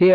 ஹே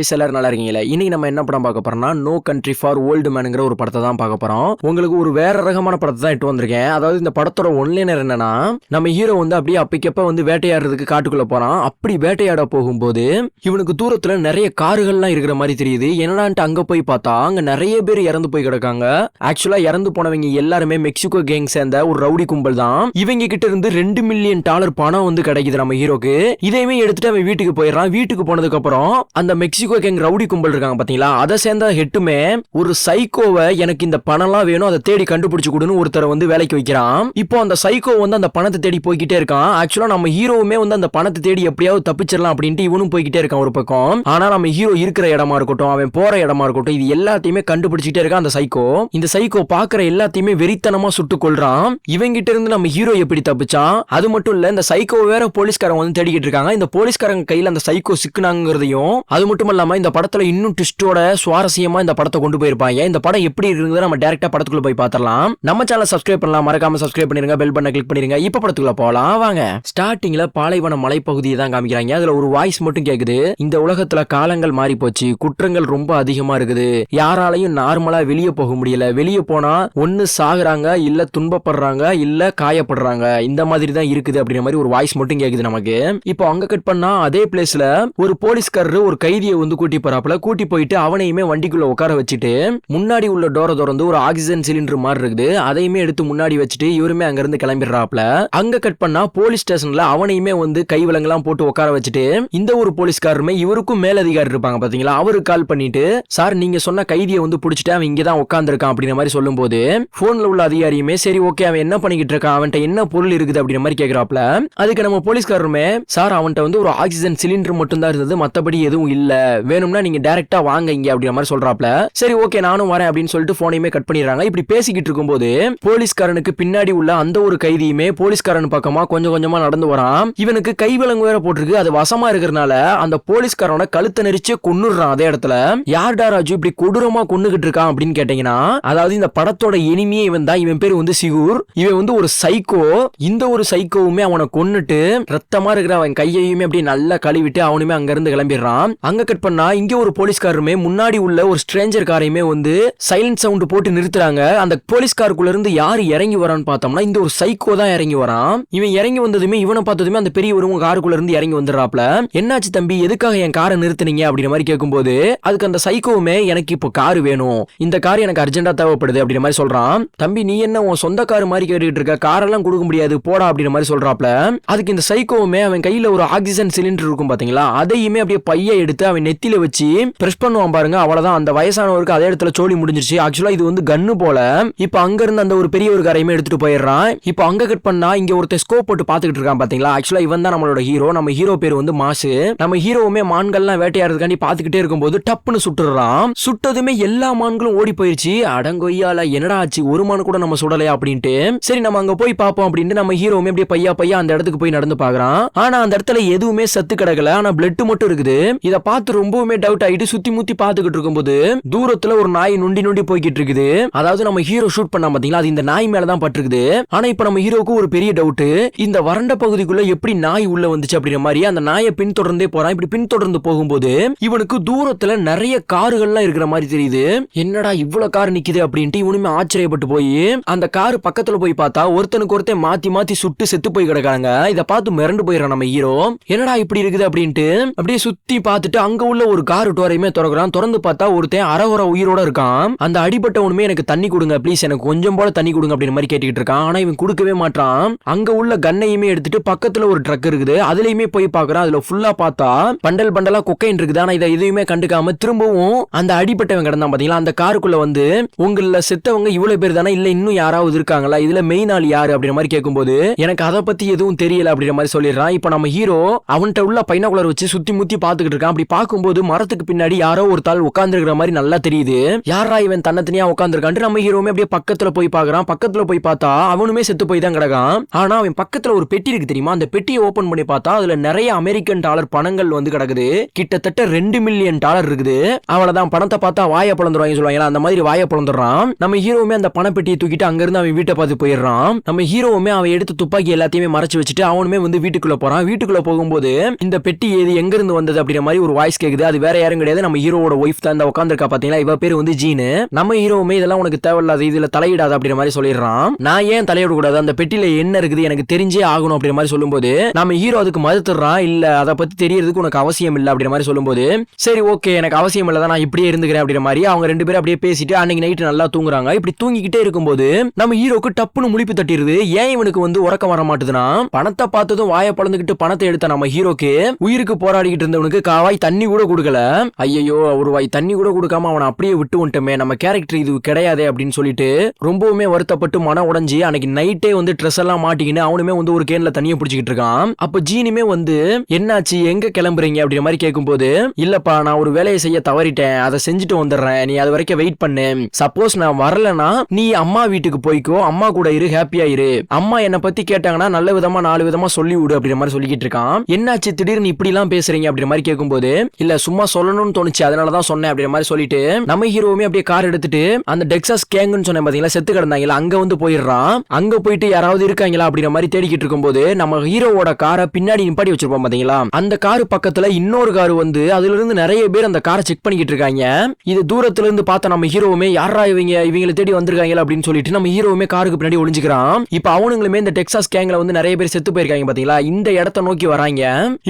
ice எல்லாரும் நல்லா இருக்கீங்களா? இன்னைக்கு நம்ம என்ன படம் பார்க்க போறோம்னா நோ கண்ட்ரி ஃபார் ஓல்டு மேனுங்கிற ஒரு படத்தை தான் பார்க்க போறோம். உங்களுக்கு ஒரு வேற ரகமான படத்தை தான் இட்டு வந்திருக்கேன். அதாவது இந்த படத்தோட ஒன்லைனர் என்னன்னா, நம்ம ஹீரோ வந்து அப்படியே அப்பக்கப்ப வந்து வேட்டையாடுறதுக்கு காட்டுக்குள்ள போறான். அப்படி வேட்டையாட போகும்போது இவனுக்கு தூரத்துல நிறைய கார்கள்லாம் இருக்கிற மாதிரி தெரியுது. என்னடான்ட்டு அங்க போய் பார்த்தா அங்க நிறைய பேர் இறந்து போய் கிடக்காங்க. ஆக்சுவலா இறந்து போனவங்க எல்லாருமே மெக்சிகோ கேங் சேர்ந்த ஒரு ரவுடி கும்பல் தான். இவங்க கிட்ட இருந்து $2 மில்லியன் பணம் வந்து கிடைக்குது நம்ம ஹீரோக்கு. இதையுமே எடுத்துட்டு அவன் வீட்டுக்கு போயிடறான். வீட்டுக்கு போனதுக்கு அப்புறம் அந்த மெக்சிகோ கேங் ரவுடி கும்பல் இருக்காங்க பாத்தீங்களா, அதை சேர்ந்த ஹெட்டுமே ஒரு சைக்கோவை எனக்கு இந்த பணம்லாம் வேணும், அதை தேடி கண்டுபிடிச்சு கொடுன்னு ஒருத்தரை வந்து வேலைக்கு வைக்கிறான். இப்போ அந்த சைக்கோ வந்து அந்த பணத்தை தேடி போய்கிட்டே இருக்கான். ஆக்சுவலா நம்ம ஹீரோவுமே வந்து அந்த பணத்தை தேடி எப்படியாவது தப்பிச்சிடலாம் அப்படின்ட்டு இவனும் போய்கிட்டே இருக்கான் ஒரு பக்கம். ஆனா நம்ம ஹீரோ இருக்கிற இடமா இருக்கட்டும், அவன் போற இடமா இருக்கட்டும், இது எல்லாத்தையுமே கண்டுபிடிச்சிட்டே இருக்கான் அந்த சைக்கோ. இந்த சைக்கோ பாக்குற எல்லாத்தையுமே வெறித்தனமா சுட்டு கொள்றான். இவங்கிட்ட இருந்து நம்ம ஹீரோ எப்படி தப்பிச்சான்? அது மட்டும் இல்ல, இந்த சைக்கோ வேற போலீஸ்காரங்க வந்து தேடிக்கிட்டு இருக்காங்க. இந்த போலீஸ்காரங்க கையில அந்த சைக்கோ சிக்குனாங்கிறதையும், அது மட்டும் இல்லாம இந்த படத்துல இன்னும் ட்விஸ்டோட சுவாரஸ்யமா இந்த படத்தை கொண்டு போயிருப்பாங்க. இந்த படம் எப்படி இருக்குங்கிறத நம்ம டைரக்டா படத்துக்குள்ள போய் பார்த்தறலாம். நம்ம சேனலை சப்ஸ்கிரைப் பண்ணலாம், மறக்காம சப்ஸ்கிரைப் பண்ணிருங்க, பெல் பட்டனை கிளிக் பண்ணிருங்க. இப்ப படத்துக்குள்ள போலாம் வாங்க. ஸ்டார்டிங்ல பாலைவன மலைப்பகுதியை தான் காமிக்கிறாங்க. அதுல ஒரு வாய்ஸ் மட்டும் கேக்குது. இந்த உலகத்துல காலங்கள் மாறி போச்சு, குற்றங்கள் ரொம்ப அதிகமா இருக்குது, யாராலையும் நார்மலா வெளியே போக முடியல, வெளியே போனா ஒன்னு சாகுறாங்க, இல்ல துன்பப்படுறாங்க, இல்ல காயப்படுறாங்க, இந்த மாதிரி தான் இருக்குது அப்படிங்கிற மாதிரி ஒரு வாய்ஸ் மட்டும் கேக்குது நமக்கு. இப்போ அங்க கட் பண்ணா அதே பிளேஸ்ல ஒரு போலீஸ்காரர் ஒரு கைதியை வந்து கூட்டி போறாப்ல. கூட்டி போயிட்டு அவனையுமே வண்டிக்குள்ள உட்கார வச்சுட்டு முன்னாடி உள்ள டோரை திறந்து ஒரு ஆக்சிஜன் சிலிண்டர் மாதிரி இருக்குது, அதையுமே எடுத்து முன்னாடி வச்சுட்டு இவருமே அங்க இருந்து கிளம்பிடுறாப்ல. அங்க கட் பண்ணா போலீஸ் ஸ்டேஷன்ல அவனையுமே வந்து கை விலங்கெல்லாம் போட்டு உட்கார வச்சுட்டு இந்த ஒரு போலீஸ்காரருமே இவருக்கும் மேலதிகாரி இருப்பாங்க பாத்தீங்களா, அவருக்கு கால் பண்ணிட்டு, சார் நீங்க சொன்ன கைதியை வந்து பிடிச்சிட்டு அவன் இங்கதான் உட்கார்ந்துருக்கான் அப்படிங்கிற மாதிரி சொல்லும் போது போன்ல உள்ள அதிகாரியுமே சரி ஓகே அவன் என்ன பண்ணிக்கிட்டு இருக்கான், அவன்கிட்ட என்ன பொருள் இருக்குது அப்படிங்கிற மாதிரி கேக்குறாப்ல. அதுக்கு நம்ம போலீஸ்காரருமே சார் அவன்கிட்ட வந்து ஒரு ஆக்சிஜன் சிலிண்டர் மட்டும் தான் இருந்தது, மத்தபடி எதுவும் இல்ல, வேணும்னா நீங்க டைரக்டா வாங்க இங்க அப்படிங்கிற மாதிரி சொல்றாப்ல. சரி ஓகே நானும் வரேன் அப்படின்னு சொல்லிட்டு போனையுமே கட் பண்ணிடுறாங்க. இப்படி பேசிக்கிட்டு இருக்கும்போது போலீஸ்காரனுக்கு பின்னாடி உள்ள அந்த ஒரு கைதியுமே போலீஸ்காரன் பக்கமா கொஞ்சம் கொஞ்சமா நடந்து வரான். இவனுக்கு கை விலங்கு வேற போட்டிருக்கு, அது வசமா இருக்கிறனால அந்த போலீஸ்காரனோட கழுத்தை நெரிச்சு கொன்னுடுறான் அதே இடத்துல. யார்டா ராஜு இப்படி கொடூரமா கொன்னுகிட்டு இருக்கான் அப்படின்னு கேட்டீங்கன்னா, அதாவது இந்த படத்தோட எனிமியே இவன் தான். இவன் பேர் வந்து சிகூர். இவன் வந்து ஒரு சைக்கோ. இந்த ஒரு சைக்கோவுமே அவனை கொன்னுட்டு ரத்தமா இருக்கிற அவன் கையையுமே அப்படியே நல்லா கழுவிட்டு அவனுமே அங்க இருந்து கிளம்பிடுறான். அங்க கட் பண்ணா இங்க ஒரு போலீஸ்காரருமே முன்னாடி உள்ள ஒரு ஸ்ட்ரேஞ்சர் காரையுமே வந்து சைலண்ட் சவுண்ட் போட்டு நிறுத்துறாங்க. அந்த போலீஸ்காருக்குள்ள இருந்து யாரு இறங்கி வரான்னு பார்த்தோம்னா இந்த ஒரு சைக்கோ தான் இறங்கி வரான். இவன் இறங்கி வந்ததுமே இவனை பார்த்ததுமே அந்த பெரிய ஒரு காருக்குள்ள இருந்து இறங்கி வந்துடுறாப்ல. என்னாச்சு தம்பி, எதுக்காக என் காரை நிறுத்துனீங்க அப்படிங்கிற மாதிரி கேட்கும்போது அதுக்கு அந்த சைக்கோவுமே எனக்கு இப்போ கார் வேணும், இந்த கார் எனக்கு அர்ஜென்டா தேவைப்படுது அப்படிங்கிற மாதிரி சொல்றான். தம்பி நீ என்ன உன் சொந்த கார் மாதிரி கேட்டுக்கிட்டு இருக்க, காரெல்லாம் கொடுக்க முடியாது போடா அப்படிங்கிற மாதிரி சொல்றாப்ல. அதுக்கு இந்த சைக்கோவுமே அவன் கையில ஒரு ஆக்சிஜன் சிலிண்டர் இருக்கும் பாத்தீங்களா, அதையுமே அப்படியே பைய எடுத்து அவன் நெத்தியில வச்சு பிரஸ் பண்ணுவான் பாருங்க. அவ்வளவுதான், அந்த வயசானவருக்கு அதே இடத்துல சோழி முடிஞ்சிருச்சு. ஆக்சுவலா இது வந்து கன்னு போல. இப்ப அங்க இருந்து அந்த ஒரு பெரிய ஒரு காரையுமே எடுத்துட்டு போயிடுறான். இப்ப அங்க கட் பண்ணா இங்க ஒருத்தர் ஸ்கோப் போட்டு பாத்துக்கிட்டு இருக்கான் பாத்தீங்களா. ஆக்சுவலா இவன் தான் நம்மளோட ஹீரோ. நம்ம ஹீரோ பேர் வந்து மாசு. நம்ம ஹீரோவுமே மான்கள்லாம் வேட்டையாடுறதுக்காண்டி பாத்துக்கிட்டே இருக்கும்போது டப்புன்னு சுட்டுறான். சுட்டதுமே எல்லா மான்களும் ஓடி போயிருச்சு. அடங்கொய்யால என்னடா ஆச்சு, ஒரு மான் கூட நம்ம சுடலையா அப்படின்ட்டு சரி நம்ம அங்க போய் பாப்போம் அப்படின்ட்டு நம்ம ஹீரோவுமே அப்படியே பையா பையா அந்த இடத்துக்கு போய் நடந்து பாக்குறான். ஆனா அந்த இடத்துல எதுவுமே சத்து கிடக்கல, ஆனா பிளட் மட்டும் இருக்குது. இத பார்த்து ரொம்பவுமே டவுட் ஆயிட்டு சுத்தி முத்தி பாத்துக்கிட்டு இருக்கும்போது தூரத்துல ஒரு நாய் நொண்டி நொண்டி போய்கிட்டு இருக்குது. அதாவது நம்ம ஹீரோ ஷூட் பண்ணா பாத்தீங்களா, அது இந்த நாய் மேலதான் பட்டிருக்குது. ஆனா இப்ப நம்ம ஹீரோக்கு ஒரு பெரிய டவுட், இந்த வறண்ட பகுதிக்குள்ள எப்படி நாய் உள்ள வந்துச்சு அப்படிங்கிற மாதிரி அந்த நாயை பின்தொடர்ந்தே போறான். இப்படி பின்தொடர்ந்து போகும்போது இவனுக்கு தூரத்துல நிறைய கார்கள்லாம் இருக்கிற மாதிரி தெரியுது. என்னடா இவ்வளவு கார் நிக்குது அப்படின்ட்டு இவனுமே ஆச்சரியப்பட்டு போய் அந்த கார் பக்கத்துல போய் பார்த்தா ஒருத்தனுக்கு ஒருத்தன் மாத்தி மாத்தி சுட்டு செத்து போய் கிடக்காங்க. இத பார்த்து மிரண்டு போயிடறான் நம்ம ஹீரோ. என்னடா இப்படி இருக்குது அப்படின்ட்டு அப்படியே சுத்தி பார்த்துட்டு அங்க உள்ள ஒரு கார் டோரையுமே திறக்கிறான். திறந்து பார்த்தா ஒருத்தன் அரகுற உயிரோட இருக்கான். அந்த அடிபட்டவனுமே எனக்கு தண்ணி கொடுங்க ப்ளீஸ், எனக்கு கொஞ்சம் போல தண்ணி கொடுங்க அப்படிங்கிற மாதிரி கேட்டுக்கிட்டு இருக்கான். ஆனா இவன் கொடுக்கவே மாட்டான். அங்க உள்ள கண்ணையுமே எடுத்துட்டு பக்கத்துல ஒரு ட்ரக் இருக்குது, அதுலயுமே போய் பாக்குறான். அதுல ஃபுல்லா பார்த்தா பண்டல் பண்டலா கொக்கைன் இருக்குது. ஆனா இதை எதுவுமே கண்டுக்காம திரும்பவும் அந்த அடிபட்டவன் கிடந்தான் பாத்தீங்களா, அந்த காருக்குள்ள வந்து உங்கள செத்தவங்க இவ்வளவு பேர் தானே, இல்ல இன்னும் யாராவது இருக்காங்களா, இதுல மெயின் ஆள் யாரு அப்படிங்கிற மாதிரி கேட்கும்போது எனக்கு அதை பத்தி எதுவும் தெரியல அப்படிங்கிற மாதிரி சொல்லிடுறான். இப்ப நம்ம ஹீரோ அவன்கிட்ட உள்ள பைனாகுலர் வச்சு சுத்தி முத்தி பாத்துக்கிட்டு இருக்கான். அப்படி பார்க்கும்போது மரத்துக்கு பின்னாடி யாரோ ஒரு தாள் உட்கார்ந்துருக்கிற மாதிரி நல்லா தெரியுது. யாரா இவன் தன்னத்தனியா உட்கார்ந்துருக்கான். நம்ம ஹீரோமே அப்படியே பக்கத்துல போய் பாக்குறான். பக்கத்துல போய் பார்த்தா அவனுமே செத்து போய் தான் கிடக்கான். ஆனா அவன் பக்கத்துல ஒரு பெட்டி இருக்கு தெரியுமா, அந்த பெட்டியை ஓபன் பண்ணி பார்த்தா அதுல நிறைய அமெரிக்கன் டாலர் பணங்கள் வந்து கிடக்குது. கிட்டத்தட்ட $2 மில்லியன் இருக்குது. அவ்வளவுதான், பணத்தை பார்த்தா வாயை பிளந்துருவாங்க சொல்லுவாங்க, அந்த மாதிரி வாயை பிளந்துடுறான். நம்ம ஹீரோவுமே அந்த பணப்பெட்டியை தூக்கிட்டு அங்க இருந்து அவன் வீட்டை பார்த்து போயிடுறான். நம்ம ஹீரோவுமே அவன் எடுத்து துப்பாக்கி எல்லாத்தையுமே மறைச்சு வச்சுட்டு அவனுமே வந்து வீட்டுக்குள்ள போறான். வீட்டுக்குள்ள போகும்போது இந்த பெட்டி ஏது எங்க இருந்து வந்தது அப்படிங்கிற மாதிரி ஒரு வாய்ஸ் கேக்குது. அது வேற யாரும் கிடையாது, நம்ம ஹீரோவோட ஒய்ஃப் தான். இந்த உட்கார்ந்திருக்கா பாத்தீங்களா, இவ பேர் வந்து ஜீனு. நம்ம ஹீரோவுமே இதெல்லாம் உனக்கு தேவையில்லாத, இதுல தலையிடாத அப்படிங்கிற மாதிரி சொல்லிடுறான். நான் ஏன் தலையிட கூடாது, அந்த பெட்டியில என்ன இருக்குது எனக்கு தெரிஞ்சே ஆகணும் அப்படிங்கிற மாதிரி சொல்லும்போது நம்ம ஹீரோ அதுக்கு மறுத்துறான். இல்ல அதை பத்தி தெரியறதுக்கு உனக்கு அவசியம் இல்ல அப்படிங்கிற மாதிரி சொல்லும்போது சரி ஓகே எனக்கு அவசியம் இல்லதான், நான் இப்படியே இருந்துக்கிறேன் அப்படிங்கிற மாதிரி அவங்க ரெண்டு பேரும் அப்படியே பேசிட்டு அன்னைக்கு நைட்டு நல்லா தூங்குறாங்க. இப்படி தூங்கிக்கிட்டே இருக்கும்போது நம்ம ஹீரோக்கு டப்புன்னு முழிப்பு தட்டிடுது. ஏன் இவனுக்கு வந்து உறக்கம் வர மாட்டுதுன்னா, பணத்தை பார்த்ததும் வாயை பழந்துகிட்டு பணத்தை எடுத்த நம்ம ஹீரோக்கு உயிருக்கு போராடிக்கிட்டு இருந்தவனுக்கு காவாய் தண்ணி கூட கொடுக்கல. ஐயோ ஒரு வாய் தண்ணி கூட கொடுக்காம அவனை அப்படியே விட்டு வந்துட்டோமே, நம்ம கேரக்டர் இது கிடையாதே அப்படின்னு சொல்லிட்டு ரொம்பவுமே வருத்தப்பட்டு மன உடைஞ்சி அன்னைக்கு நைட்டே வந்து ட்ரெஸ் எல்லாம் மாட்டிக்கின்னு அவனுமே வந்து ஒரு கேன்ல தண்ணியை பிடிச்சிக்கிட்டு இருக்கான். அப்ப ஜீனுமே வந்து என்னாச்சு எங்க கிளம்புறீங்க அப்படிங்கிற மாதிரி கேட்கும்போது, இல்லப்பா நான் ஒரு வேலையை செய்ய தவறிட்டேன், அதை செஞ்சுட்டு வந்துடுறேன், நீ அது வரைக்கும் வெயிட் பண்ணு, சப்போஸ் நான் வரலனா நீ அம்மா வீட்டுக்கு போய்க்கோ, அம்மா கூட இரு, ஹாப்பியா இரு, அம்மா என்ன பத்தி கேட்டாங்கன்னா நல்ல விதமா 4 விதமா சொல்லி விடு அப்படிங்கிற மாதிரி சொல்லிக்கிட்டு இருக்கான். என்னாச்சு திடீர்னு இப்படி எல்லாம் பேசுறீங்க அப்படிங்கிற மாதிரி கேட்கும்போது, இல்ல சும்மா சொல்லணும்னு தோணுச்சு அதனாலதான் சொன்னேன் அப்படிங்கிற மாதிரி சொல்லிட்டு நம்ம ஹீரோவுமே அப்படியே கார் எடுத்துட்டு அந்த டெக்சாஸ் கேங்குன்னு சொன்னேன் பாத்தீங்களா, செத்து கிடந்தாங்களா, அங்க வந்து போயிடுறான். அங்க போயிட்டு யாராவது இருக்காங்களா அப்படிங்கிற மாதிரி தேடிக்கிட்டு இருக்கும்போது நம்ம ஹீரோவோட காரை பின்னாடி நிப்பாட்டி வச்சிருப்போம் பாத்தீங்களா, அந்த காரு பக்கத்துல இன்னொரு காரு வந்து அதுல இருந்து நிறைய பேர் அந்த காரை செக் பண்ணிக்கிட்டு இருக்காங்க. இது தூரத்துல இருந்து பார்த்த நம்ம ஹீரோவுமே யாரா இவங்களை தேடி வந்திருக்காங்க அப்படின்னு சொல்லிட்டு நம்ம ஹீரோவுமே காருக்கு பின்னாடி ஒளிஞ்சுக்கிறான். இப்ப அவனுங்களுமே இந்த டெக்சாஸ் கேங்ல வந்து நிறைய பேர் செத்து போயிருக்காங்க பாத்தீங்களா, இந்த இடத்தை நோக்கி வராங்க.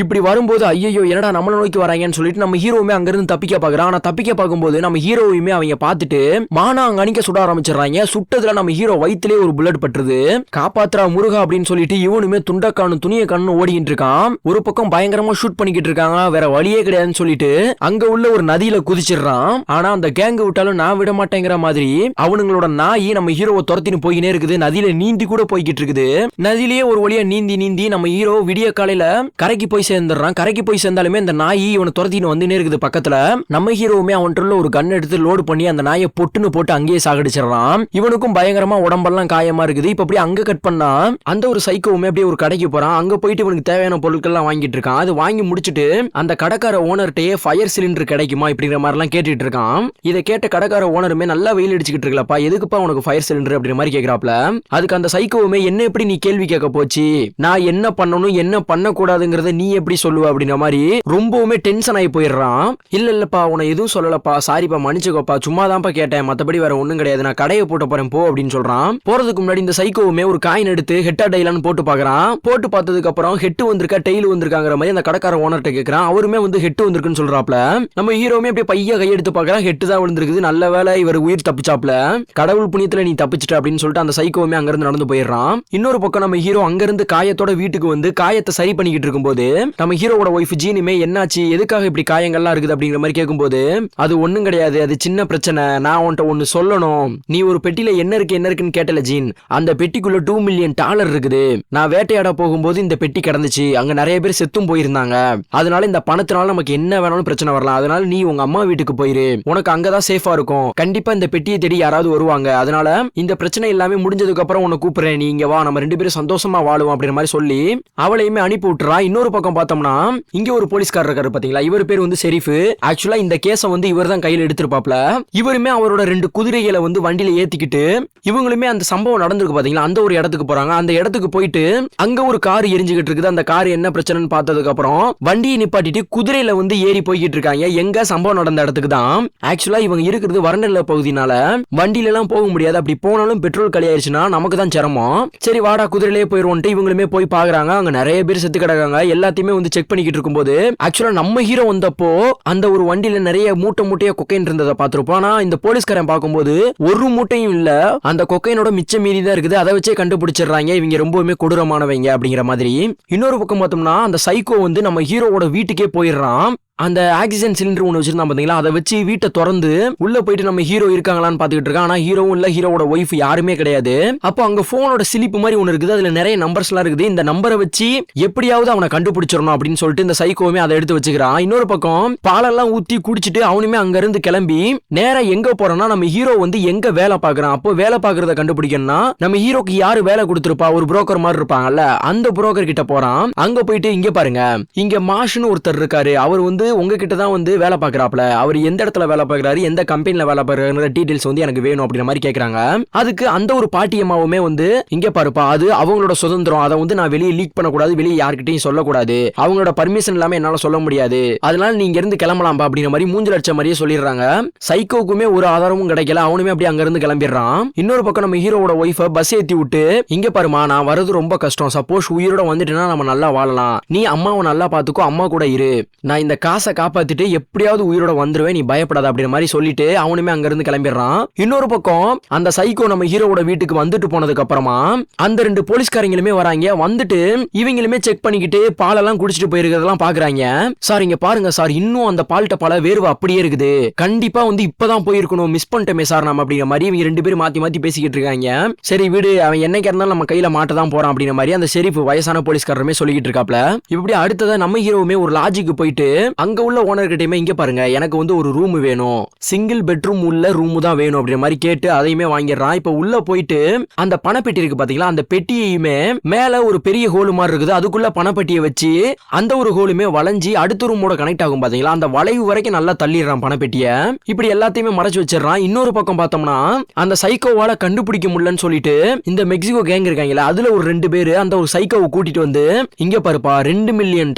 இப்படி வரும்போது ஐயோ என்னடா நம்மள நோக்கி வராங்கன்னு சொல்லிட்டு நம்ம ஹீரோவுமே அங்க இருந்து தப்பிக்க பாக்குறான். ஆனா தப்பிக்க பார்க்கும்போது நம்ம ஹீரோவுமே அவங்க பார்த்துட்டு மானாங்க அணிக்க சுட ஆரம்பிச்சிடறாங்க. சுட்டதுல நம்ம ஹீரோ வயிற்றிலே ஒரு புல்லட் பட்டுருது. காப்பாத்துறா முருகா அப்படின்னு சொல்லிட்டு இவனுமே துண்டக்கானு துணிய கண்ணு ஓடிக்கிட்டு இருக்கான். ஒரு பக்கம் பயங்கரமா ஷூட் பண்ணிக்கிட்டு இருக்காங்க, வேற வழியே கிடையாதுன்னு சொல்லிட்டு அங்க உள்ள ஒரு நதியில குதிச்சிடறான். ஆனா அந்த கேங்கு விட்டாலும் நான் விட மாட்டேங்கிற மாதிரி அவனுங்களோட நாய் நம்ம ஹீரோவை துரத்தின்னு போயினே இருக்குது. நதியில நீந்தி கூட போய்கிட்டு இருக்குது. நதியிலேயே ஒரு வழியா நீந்தி நம்ம ஹீரோ விடிய காலையில கரைக்கு போய் சேர்ந்துடுறான். கரைக்கு போய் சேர்ந்தாலுமே அந்த நாய் இவனை துரத்தின்னு வந்துனே இருக்குது பக்கத்துல. நம்ம ஹீரோவுமே அவன்கிட்ட ஒரு கன் எடுத்து லோடு பண்ணி அந்த நாயை பொட்டுன்னு போட்டு அங்கேயே சாகடிச்சிடறான். இவனுக்கும் பயங்கரமா உடம்பெல்லாம் காயமா இருக்குது. இப்ப அப்படியே அங்க கட் பண்ணா அந்த ஒரு சைக்கோவுமே அப்படியே ஒரு கடைக்கு போறான். அங்க போயிட்டு இவனுக்கு தேவையான பொருட்கள் எல்லாம் வாங்கிட்டு இருக்கான். அது வாங்கி முடிச்சுட்டு அந்த கடைக்கார ஓனர்கிட்டயே ஃபயர் சிலிண்டர் கிடைக்குமா இப்படிங்கிற மாதிரி எல்லாம் கேட்டுட்டு இருக்கான். இதை கேட்ட கடைக்கார ஓனருமே நல்லா வெயில் அடிச்சுக்கிட்டு இருக்கலப்பா, எதுக்குப்பா உனக்கு ஃபயர் சிலிண்டர் அப்படிங்கிற மாதிரி கேட்கிறாப்ல. அதுக்கு அந்த சைக்கோவுமே என்ன எப்படி நீ கேள்வி கேட்க போச்சு, நான் என்ன பண்ணணும் என்ன பண்ணக்கூடாதுங்கிறத நீ எப்படி சொல்லுவ அப்படிங்கிற மாதிரி ரொம்பவுமே டென்ஷன் ஆகி போயிடுறான். இல்லப்பா உன எதுவும் சொல்லலப்பா, சாரிப்பா மன்னிச்சுக்கோப்பா, சும்மாதான்ப்பா கேட்டேன், மத்தபடி வேற ஒண்ணும் கிடையாது, நான் கடையை போட்டு போறேன் போ அப்படின்னு சொல்றான். போறதுக்கு முன்னாடி இந்த சைக்கோவுமே ஒரு காயின் எடுத்து ஹெட்டா டைலான்னு போட்டு பாக்குறான். போட்டு பார்த்ததுக்கு அப்புறம் ஹெட் வந்திருக்கா டெய்ல் வந்திருக்காங்கிற மாதிரி அந்த கடைக்கார ஓனர்கிட்ட கேட்கிறான். அவருமே வந்து ஹெட் வந்திருக்குன்னு சொல்றாப்ல. நம்ம ஹீரோமே அப்படியே பைய கையெடுத்து பாக்குறான், ஹெட் தான் விழுந்திருக்குது. நல்ல வேலை இவர் உயிர் தப்பிச்சாப்ல, கடவுள் புண்ணியத்துல நீ தப்பிச்சிட்ட அப்படின்னு சொல்லிட்டு அந்த சைக்கோவுமே அங்கிருந்து நடந்து போயிடுறான். இன்னொரு பக்கம் நம்ம ஹீரோ அங்கிருந்து காயத்தோட வீட்டுக்கு வந்து காயத்தை சரி பண்ணிக்கிட்டு இருக்கும்போது நம்ம ஹீரோவோட ஒய்ஃப் ஜீனுமே என்னாச்சு எதுக்காக இப்படி காயங்கள்லாம் இருக்குது அப்படிங்கிற மாதிரி கேட்கும்போது, அது ஒண்ணும் கிடையாது, அது சின்ன பிரச்சனை, நான் உன்கிட்ட ஒன்னு சொல்லணும், நீ ஒரு பெட்டியில என்ன இருக்குன்னு கேட்டல ஜீன், அந்த பெட்டிக்குள்ள $2 மில்லியன் இருக்குது, நான் வேட்டையாட போகும்போது இந்த பெட்டி கிடந்துச்சு, அங்க நிறைய பேர் செத்தும் போயிருந்தாங்க, அதனால இந்த பணத்தினால நமக்கு என்ன வேணாலும் பிரச்சனை வரலாம், அதனால நீ உங்க அம்மா வீட்டுக்கு போயிரு, உனக்கு அங்கதான் சேஃபா இருக்கும், கண்டிப்பா இந்த பெட்டியை தேடி யாராவது வருவாங்க, அதனால இந்த பிரச்சனை எல்லாமே முடிஞ்சதுக்கு அப்புறம் உன்னை கூப்பிடுறேன், நீ இங்க வா, நம்ம 2 பேரும் சந்தோஷமா வாழுவோம் அப்படிங்கிற மாதிரி சொல்லி அவளையுமே அனுப்பி விட்டுறா. இன்னொரு பக்கம் பார்த்தோம்னா இங்க ஒரு போலீஸ்காரர் இருக்காரு பாத்தீங்களா, இவர் பேர் வந்து ஷெரீஃப். ஆக்சுவலா இந்த கேஸை வந்து இவர் தான் கையில் எடுத்திருப்பாப்ல. இவருமே அவரோட 2 குதிரைகளை வந்து வண்டியில ஏத்திக்கிட்டு இவங்களுமே அந்த சம்பவம் நடந்திருக்கு பாத்தீங்களா, அந்த ஒரு இடத்துக்கு போறாங்க. அந்த இடத்துக்கு போயிட்டு அங்க ஒரு கார் எரிஞ்சுக்கிட்டு இருக்குது. அந்த கார் என்ன பிரச்சனைன்னு பார்த்ததுக்கு அப்புறம் வண்டியை நிப்பாட்டிட்டு குதிரையில வந்து ஏறி போய்கிட்டு இருக்காங்க. எங்க சம்பவம் நடந்த இடத்துக்கு தான். ஆக்சுவலா இவங்க இருக்கிறது வறண்ட பகுதினால வண்டியில எல்லாம் போக முடியாது. அப்படி போனாலும் பெட்ரோல் காலியாயிருச்சுன்னா நமக்கு தான் சிரமம். சரி வாடா குதிரையிலே போயிருவோம்ட்டு இவங்களுமே போய் பாக்குறாங்க. அங்க நிறைய பேர் செத்து கிடக்காங்க. எல்லாத்தையுமே வந்து செக் பண்ணிக்கிட்டு இருக்கும்போது ஆக்சுவலா நம்ம ஹீரோ வந்தப்போ அந்த ஒரு வண்டியில நிறைய மூட்டையா கொக்கைன் இருந்ததை பார்த்திருப்போம். ஆனா இந்த போலீஸ்காரன் பார்க்கும்போது ஒரு மூட்டையும் இல்ல, அந்த கொக்கைனோட மிச்சம் மீறி தான் இருக்குது. அதை வச்சே கண்டுபிடிச்சிடுறாங்க இவங்க ரொம்பவுமே கொடூரமானவங்க அப்படிங்கிற மாதிரி. இன்னொரு பக்கம் பார்த்தோம்னா அந்த சைக்கோ வந்து நம்ம ஹீரோவோட வீட்டுக்கே போயிடுறான். அந்த ஆக்சிஜன் சிலிண்டர் ஒன்று வச்சிருந்தான் பாத்தீங்களா, அதை வச்சு வீட்டை திறந்து உள்ள போயிட்டு நம்ம ஹீரோ இருக்காங்களான்னு பாத்துக்கிட்டு இருக்கான். ஆனா ஹீரோவும் இல்ல, ஹீரோவோட ஒய்ஃப் யாருமே கிடையாது. அப்போ அங்க போனோட சிலிப்பு மாதிரி ஒன்று இருக்குது, அதுல நிறைய நம்பர்ஸ் எல்லாம் இருக்குது. இந்த நம்பரை வச்சு எப்படியாவது அவனை கண்டுபிடிச்சிடணும் அப்படின்னு சொல்லிட்டு இந்த சைக்கோவுமே அதை எடுத்து வச்சுக்கிறான். இன்னொரு பக்கம் பாலெல்லாம் ஊத்தி குடிச்சிட்டு அவனுமே அங்க இருந்து கிளம்பி நேரா எங்க போறான்னா நம்ம ஹீரோ வந்து எங்க வேலை பாக்குறான். அப்போ வேலை பாக்குறத கண்டுபிடிக்கணும்னா நம்ம ஹீரோக்கு யாரு வேலை கொடுத்திருப்பா, ஒரு புரோக்கர் மாதிரி இருப்பாங்கல்ல, அந்த புரோக்கர் கிட்ட போறான். அங்க போயிட்டு இங்க பாருங்க, இங்க மாஷுன்னு ஒருத்தர் இருக்காரு, அவர் வந்து அவரு உங்ககிட்ட தான் வந்து வேலை பாக்குறாப்ல, அவர் எந்த இடத்துல வேலை பாக்குறாரு, எந்த கம்பெனில வேலை பாக்குறாரு டீடைல்ஸ் வந்து எனக்கு வேணும் அப்படின்ற மாதிரி கேக்குறாங்க. அதுக்கு அந்த ஒரு பாட்டியம்மாவுமே வந்து இங்க பாருப்பா, அது அவங்களோட சுதந்திரம், அதை வந்து நான் வெளியே லீக் பண்ணக்கூடாது, வெளியே யார்கிட்டையும் சொல்லக்கூடாது, அவங்களோட பர்மிஷன் இல்லாம என்னால சொல்ல முடியாது, அதனால நீங்க இருந்து கிளம்பலாம்பா அப்படின்ற மாதிரி மூஞ்சில அடிச்ச மாதிரியே சொல்லிடுறாங்க. சைக்கோக்குமே ஒரு ஆதாரமும் கிடைக்கல, அவனுமே அப்படியே அங்க இருந்து கிளம்பிடுறான். இன்னொரு பக்கம் நம்ம ஹீரோவோட ஒய்ஃப பஸ் ஏத்தி விட்டு, இங்க பாருமா நான் வரது ரொம்ப கஷ்டம், சப்போஸ் உயிரோட வந்துட்டேன்னா நம்ம நல்லா வாழலாம், நீ அம்மாவை நல்லா பாத்துக்கோ, அம்மா கூட இரு, நான் இந்த காசை காப்பாத்திட்டு எப்படியாவது உயிரோட வந்துருவேன், நீ பயப்படாத அப்படின்ற மாதிரி சொல்லிட்டு அவனுமே அங்க இருந்து கிளம்பிடுறான். இன்னொரு பக்கம் அந்த சைக்கோ நம்ம ஹீரோவோட வீட்டுக்கு வந்துட்டு போனதுக்கு அப்புறமா அந்த 2 போலீஸ்காரங்களுமே வராங்க. வந்துட்டு இவங்களுமே செக் பண்ணிக்கிட்டு பாலெல்லாம் குடிச்சிட்டு போயிருக்கிறதெல்லாம் பாக்குறாங்க. சார் இங்க பாருங்க சார், இன்னும் அந்த பால்ட்ட பல வேர்வை அப்படியே இருக்குது, கண்டிப்பா வந்து இப்பதான் போயிருக்கணும், மிஸ் பண்ணிட்டோமே சார் நம்ம அப்படிங்கிற மாதிரி இவங்க 2 பேரும் மாத்தி மாத்தி பேசிக்கிட்டு இருக்காங்க. சரி வீடு, அவன் என்னைக்கு இருந்தாலும் நம்ம கையில மாட்டதான் போறான் அப்படிங்கிற மாதிரி அந்த ஷெரீஃப் வயசான போலீஸ்காரருமே சொல்லிக்கிட்டு இருக்காப்ல. இப்படி அடுத்ததா நம்ம ஹீரோவுமே ஒரு லாட்ஜுக்கு போயிட்டு அங்க உள்ள ஓனர் கிட்டயுமே இங்க பாருங்க எனக்கு வந்து ஒரு ரூம் வேணும், சிங்கிள் பெட்ரூம் உள்ள ரூம் தான் வேணும் அப்படிங்கிற மாதிரி கேட்டு அதையுமே வாங்கிடுறான். இப்ப உள்ள போயிட்டு அந்த பணப்பெட்டி இருக்கு பாத்தீங்களா, அந்த பெட்டியையுமே மேல ஒரு பெரிய ஹோல் மாதிரி இருக்குது, அதுக்குள்ள பணப்பெட்டியை வச்சு அந்த ஒரு ஹோலுமே வளைஞ்சி அடுத்த ரூமோட கனெக்ட் ஆகும் பாத்தீங்களா, அந்த வளைவு வரைக்கும் நல்லா தள்ளிடுறான் பணப்பெட்டியை. இப்படி எல்லாத்தையுமே மறைச்சு வச்சிடறான். இன்னொரு பக்கம் பார்த்தோம்னா அந்த சைக்கோவால கண்டுபிடிக்க முடியலன்னு சொல்லிட்டு இந்த மெக்சிகோ கேங் இருக்காங்களா, அதுல ஒரு 2 பேரு அந்த ஒரு சைக்கோவை கூட்டிட்டு வந்து இங்க பாருப்பா $2 மில்லியன்,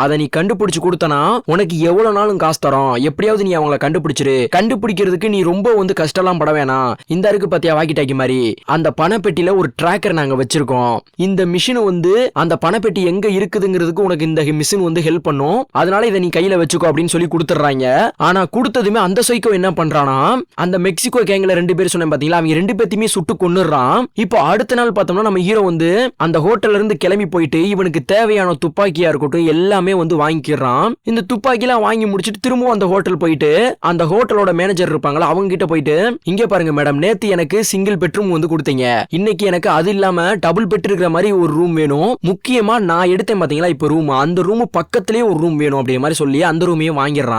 அதை நீ கண்டுபிடிச்சு கொடுத்தனா உனக்கு எவ்வளவு நாளும் காசு தரோம், எப்படியாவது நீ அவங்கள கண்டுபிடிச்சிரு, கண்டுபிடிக்கிறதுக்கு நீ ரொம்ப வந்து கஷ்டம்லாம் பட வேணாம், இந்த இருக்கு பாத்தியா வாக்கி டாக்கி மாதிரி, அந்த பணப்பெட்டியில ஒரு டிராக்கர் நாங்க வச்சிருக்கோம், இந்த மிஷின் வந்து அந்த பணப்பெட்டி எங்க இருக்குதுங்கிறதுக்கு உனக்கு இந்த மிஷின் வந்து ஹெல்ப் பண்ணும், அதனால இதை நீ கையில வச்சுக்கோ அப்படின்னு சொல்லி கொடுத்துறாங்க. ஆனா கொடுத்ததுமே அந்த சைக்கோ என்ன பண்றானா, அந்த மெக்சிகோ கேங்ல 2 பேர் சொன்னேன் பாத்தீங்களா, அவங்க 2 பேத்தையுமே சுட்டு கொன்னுறான். இப்போ அடுத்த நாள் பார்த்தோம்னா நம்ம ஹீரோ வந்து அந்த ஹோட்டல்ல இருந்து கிளம்பி போயிட்டு இவனுக்கு தேவையான துப்பாக்கியா இருக்கட்டும் எல்லாமே வந்து வாங்கிக்கிறான். இந்த துப்பாக்கிலாம் வாங்கி முடிச்சிட்டு திரும்பவும் அந்த ஹோட்டல் போயிட்டு அந்த ஹோட்டலோட மேனேஜர் இருப்பாங்களா அவங்க கிட்ட போயிட்டு, இங்க பாருங்க மேடம், நேத்து எனக்கு சிங்கிள் பெட்ரூம் வந்து கொடுத்தீங்க, இன்னைக்கு எனக்கு அது இல்லாம டபுள் பெட் இருக்கிற மாதிரி ஒரு ரூம் வேணும், முக்கியமா நான் எடுத்தேன் பாத்தீங்களா இப்போ ரூம், அந்த ரூம் பக்கத்திலேயே ஒரு ரூம் வேணும் அப்படிங்கிற மாதிரி சொல்லி அந்த ரூமையும் வாங்கிடுறான்.